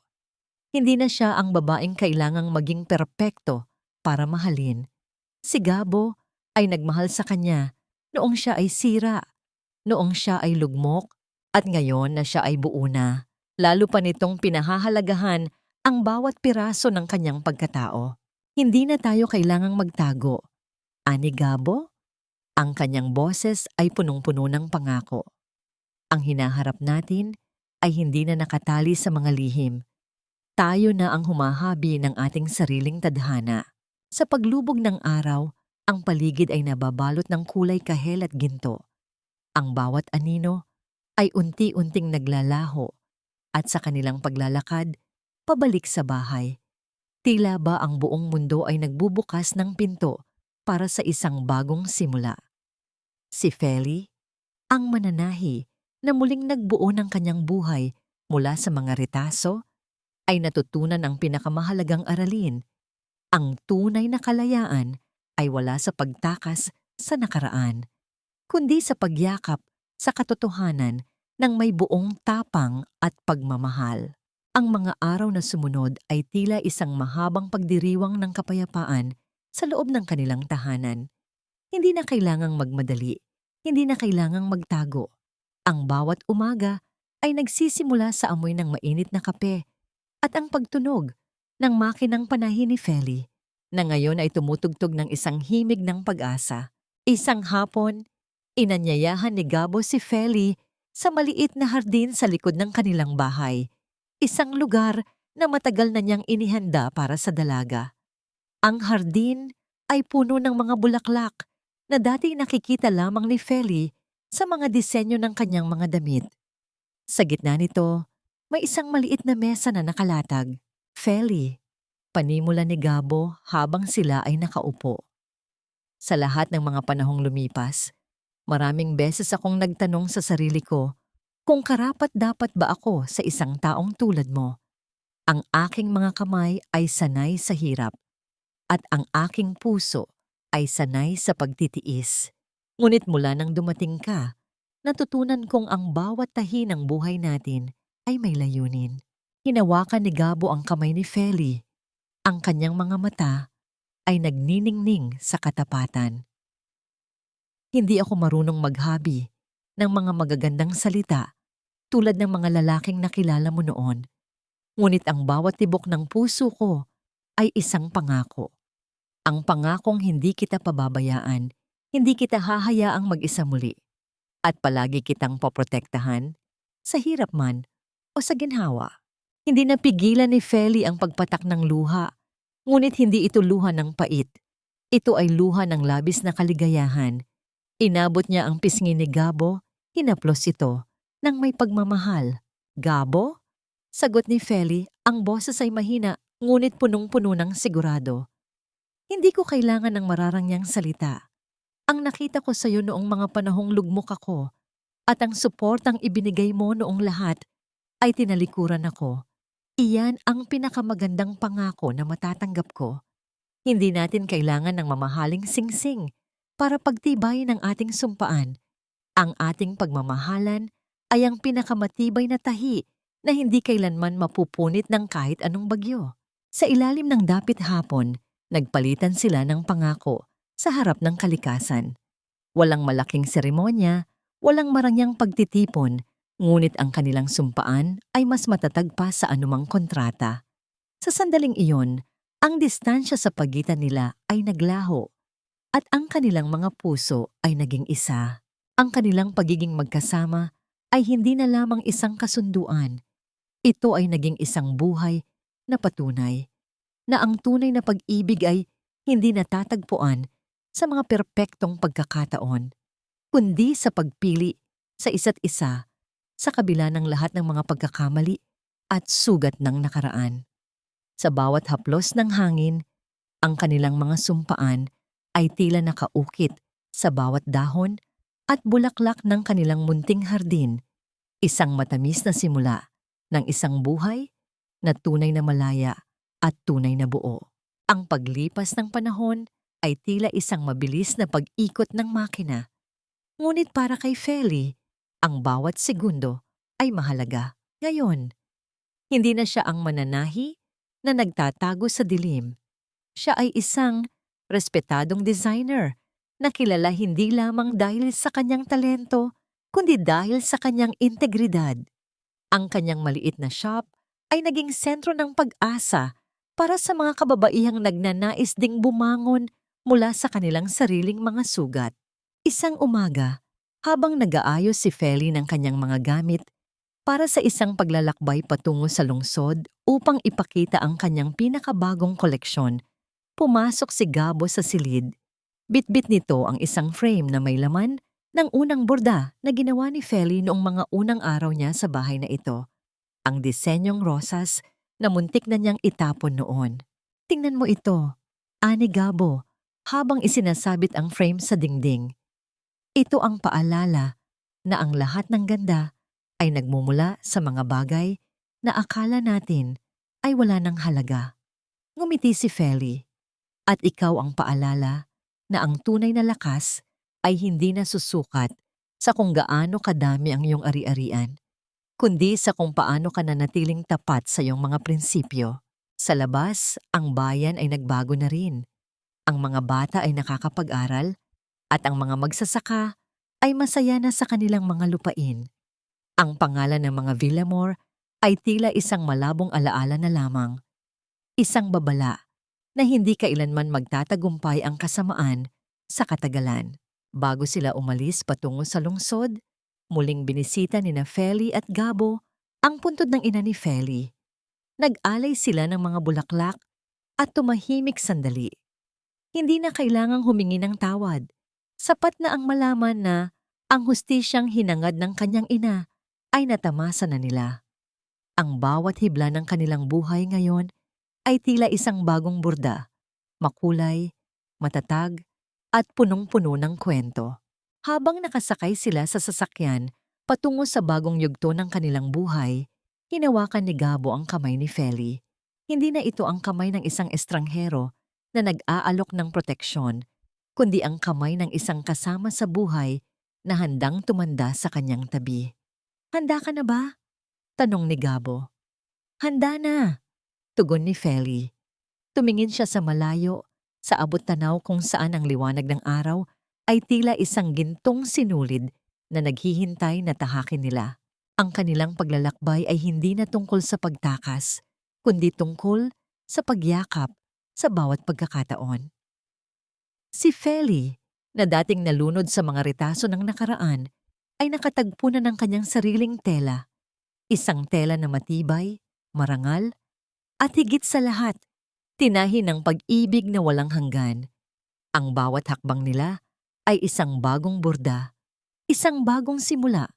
Hindi na siya ang babaeng kailangang maging perpekto para mahalin. Si Gabo ay nagmahal sa kanya noong siya ay sira, noong siya ay lugmok, at ngayon na siya ay buo na. Lalo pa nitong pinahahalagahan ang bawat piraso ng kanyang pagkatao. Hindi na tayo kailangang magtago. Ani Gabo, ang kanyang boses ay punong-puno ng pangako. Ang hinaharap natin ay hindi na nakatali sa mga lihim. Tayo na ang humahabi ng ating sariling tadhana. Sa paglubog ng araw, ang paligid ay nababalot ng kulay kahel at ginto. Ang bawat anino ay unti-unting naglalaho at sa kanilang paglalakad, pabalik sa bahay. Tila ba ang buong mundo ay nagbubukas ng pinto para sa isang bagong simula. Si Feli, ang mananahi na muling nagbuo ng kanyang buhay mula sa mga retaso, ay natutunan ang pinakamahalagang aralin. Ang tunay na kalayaan ay wala sa pagtakas sa nakaraan, kundi sa pagyakap sa katotohanan ng may buong tapang at pagmamahal. Ang mga araw na sumunod ay tila isang mahabang pagdiriwang ng kapayapaan sa loob ng kanilang tahanan. Hindi na kailangang magmadali, hindi na kailangang magtago. Ang bawat umaga ay nagsisimula sa amoy ng mainit na kape at ang pagtunog ng makinang panahin ni Feli na ngayon ay tumutugtog ng isang himig ng pag-asa. Isang hapon, inanyayahan ni Gabo si Feli sa maliit na hardin sa likod ng kanilang bahay, isang lugar na matagal na niyang inihanda para sa dalaga. Ang hardin ay puno ng mga bulaklak na dati nakikita lamang ni Feli sa mga disenyo ng kanyang mga damit. Sa gitna nito, may isang maliit na mesa na nakalatag. Feli, panimula ni Gabo habang sila ay nakaupo. Sa lahat ng mga panahong lumipas, maraming beses akong nagtanong sa sarili ko kung karapat-dapat ba ako sa isang taong tulad mo. Ang aking mga kamay ay sanay sa hirap at ang aking puso ay sanay sa pagtitiis. Ngunit mula nang dumating ka, natutunan kong ang bawat tahi ng buhay natin ay may layunin. Hinawakan ni Gabo ang kamay ni Feli. Ang kanyang mga mata ay nagniningning sa katapatan. Hindi ako marunong maghabi ng mga magagandang salita tulad ng mga lalaking nakilala mo noon. Ngunit ang bawat tibok ng puso ko ay isang pangako. Ang pangakong hindi kita pababayaan, hindi kita hahayaang mag-isa muli, at palagi kitang poprotektahan, sa hirap man o sa ginhawa. Hindi napigilan ni Feli ang pagpatak ng luha, ngunit hindi ito luha ng pait. Ito ay luha ng labis na kaligayahan. Inabot niya ang pisngi ni Gabo, hinaplos ito ng may pagmamahal. Gabo? Sagot ni Feli, ang boses ay mahina ngunit punong-puno ng sigurado. Hindi ko kailangan ng mararangyang salita. Ang nakita ko sa iyo noong mga panahong lugmok ako at ang suportang ibinigay mo noong lahat ay tinalikuran ako. Iyan ang pinakamagandang pangako na matatanggap ko. Hindi natin kailangan ng mamahaling singsing para pagtibayin ang ating sumpaan. Ang ating pagmamahalan ay ang pinakamatibay na tahi na hindi kailanman mapupunit ng kahit anong bagyo. Sa ilalim ng dapit hapon, nagpalitan sila ng pangako sa harap ng kalikasan. Walang malaking seremonya, walang marangyang pagtitipon, ngunit ang kanilang sumpaan ay mas matatag pa sa anumang kontrata. Sa sandaling iyon, ang distansya sa pagitan nila ay naglaho at ang kanilang mga puso ay naging isa. Ang kanilang pagiging magkasama ay hindi na lamang isang kasunduan. Ito ay naging isang buhay na patunay na ang tunay na pag-ibig ay hindi natatagpuan sa mga perpektong pagkakataon, kundi sa pagpili sa isa't isa sa kabila ng lahat ng mga pagkakamali at sugat ng nakaraan. Sa bawat haplos ng hangin, ang kanilang mga sumpaan ay tila nakaukit sa bawat dahon at bulaklak ng kanilang munting hardin, isang matamis na simula ng isang buhay na tunay na malaya at tunay na buo. Ang paglipas ng panahon ay tila isang mabilis na pag-ikot ng makina. Ngunit para kay Feli, ang bawat segundo ay mahalaga. Ngayon, hindi na siya ang mananahi na nagtatago sa dilim. Siya ay isang respetadong designer na kilala hindi lamang dahil sa kanyang talento, kundi dahil sa kanyang integridad. Ang kanyang maliit na shop ay naging sentro ng pag-asa para sa mga kababaihang nagnanais ding bumangon mula sa kanilang sariling mga sugat. Isang umaga, habang nag-aayos si Feli ng kanyang mga gamit para sa isang paglalakbay patungo sa lungsod upang ipakita ang kanyang pinakabagong koleksyon, pumasok si Gabo sa silid. Bitbit nito ang isang frame na may laman ng unang borda na ginawa ni Feli noong mga unang araw niya sa bahay na ito. Ang disenyong rosas na muntik na niyang itapon noon. Tingnan mo ito, ani Gabo, habang isinasabit ang frame sa dingding. Ito ang paalala na ang lahat ng ganda ay nagmumula sa mga bagay na akala natin ay wala ng halaga. Ngumiti si Feli. At ikaw ang paalala na ang tunay na lakas ay hindi nasusukat sa kung gaano kadami ang iyong ari-arian, kundi sa kung paano ka nanatiling tapat sa iyong mga prinsipyo. Sa labas, ang bayan ay nagbago na rin. Ang mga bata ay nakakapag-aral at ang mga magsasaka ay masaya na sa kanilang mga lupain. Ang pangalan ng mga Villamor ay tila isang malabong alaala na lamang. Isang babala na hindi kailanman magtatagumpay ang kasamaan sa katagalan. Bago sila umalis patungo sa lungsod, muling binisita ni Feli at Gabo ang puntod ng ina ni Feli. Nag-alay sila ng mga bulaklak at tumahimik sandali. Hindi na kailangang humingi ng tawad. Sapat na ang malaman na ang hustisyang hinangad ng kanyang ina ay natamasa na nila. Ang bawat hibla ng kanilang buhay ngayon ay tila isang bagong burda, makulay, matatag, at punong-puno ng kwento. Habang nakasakay sila sa sasakyan patungo sa bagong yugto ng kanilang buhay, hinawakan ni Gabo ang kamay ni Feli. Hindi na ito ang kamay ng isang estranghero na nag-aalok ng proteksyon, kundi ang kamay ng isang kasama sa buhay na handang tumanda sa kanyang tabi. "Handa ka na ba?" tanong ni Gabo. "Handa na," tugon ni Feli. Tumingin siya sa malayo, sa abot-tanaw kung saan ang liwanag ng araw ay tila isang gintong sinulid na naghihintay na tahakin nila. Ang kanilang paglalakbay ay hindi na tungkol sa pagtakas, kundi tungkol sa pagyakap sa bawat pagkakataon. Si Feli, na dating nalunod sa mga retaso ng nakaraan, ay nakatagpo na ng kanyang sariling tela. Isang tela na matibay, marangal, at higit sa lahat, tinahi ng pag-ibig na walang hanggan. Ang bawat hakbang nila ay isang bagong borda, isang bagong simula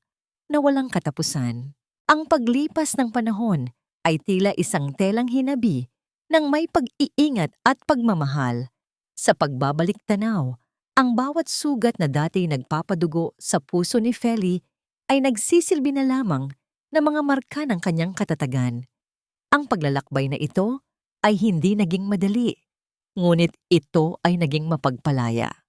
na walang katapusan. Ang paglipas ng panahon ay tila isang telang hinabi ng may pag-iingat at pagmamahal. Sa pagbabalik tanaw, ang bawat sugat na dati nagpapadugo sa puso ni Feli ay nagsisilbi na lamang na mga marka ng kanyang katatagan. Ang paglalakbay na ito ay hindi naging madali, ngunit ito ay naging mapagpalaya.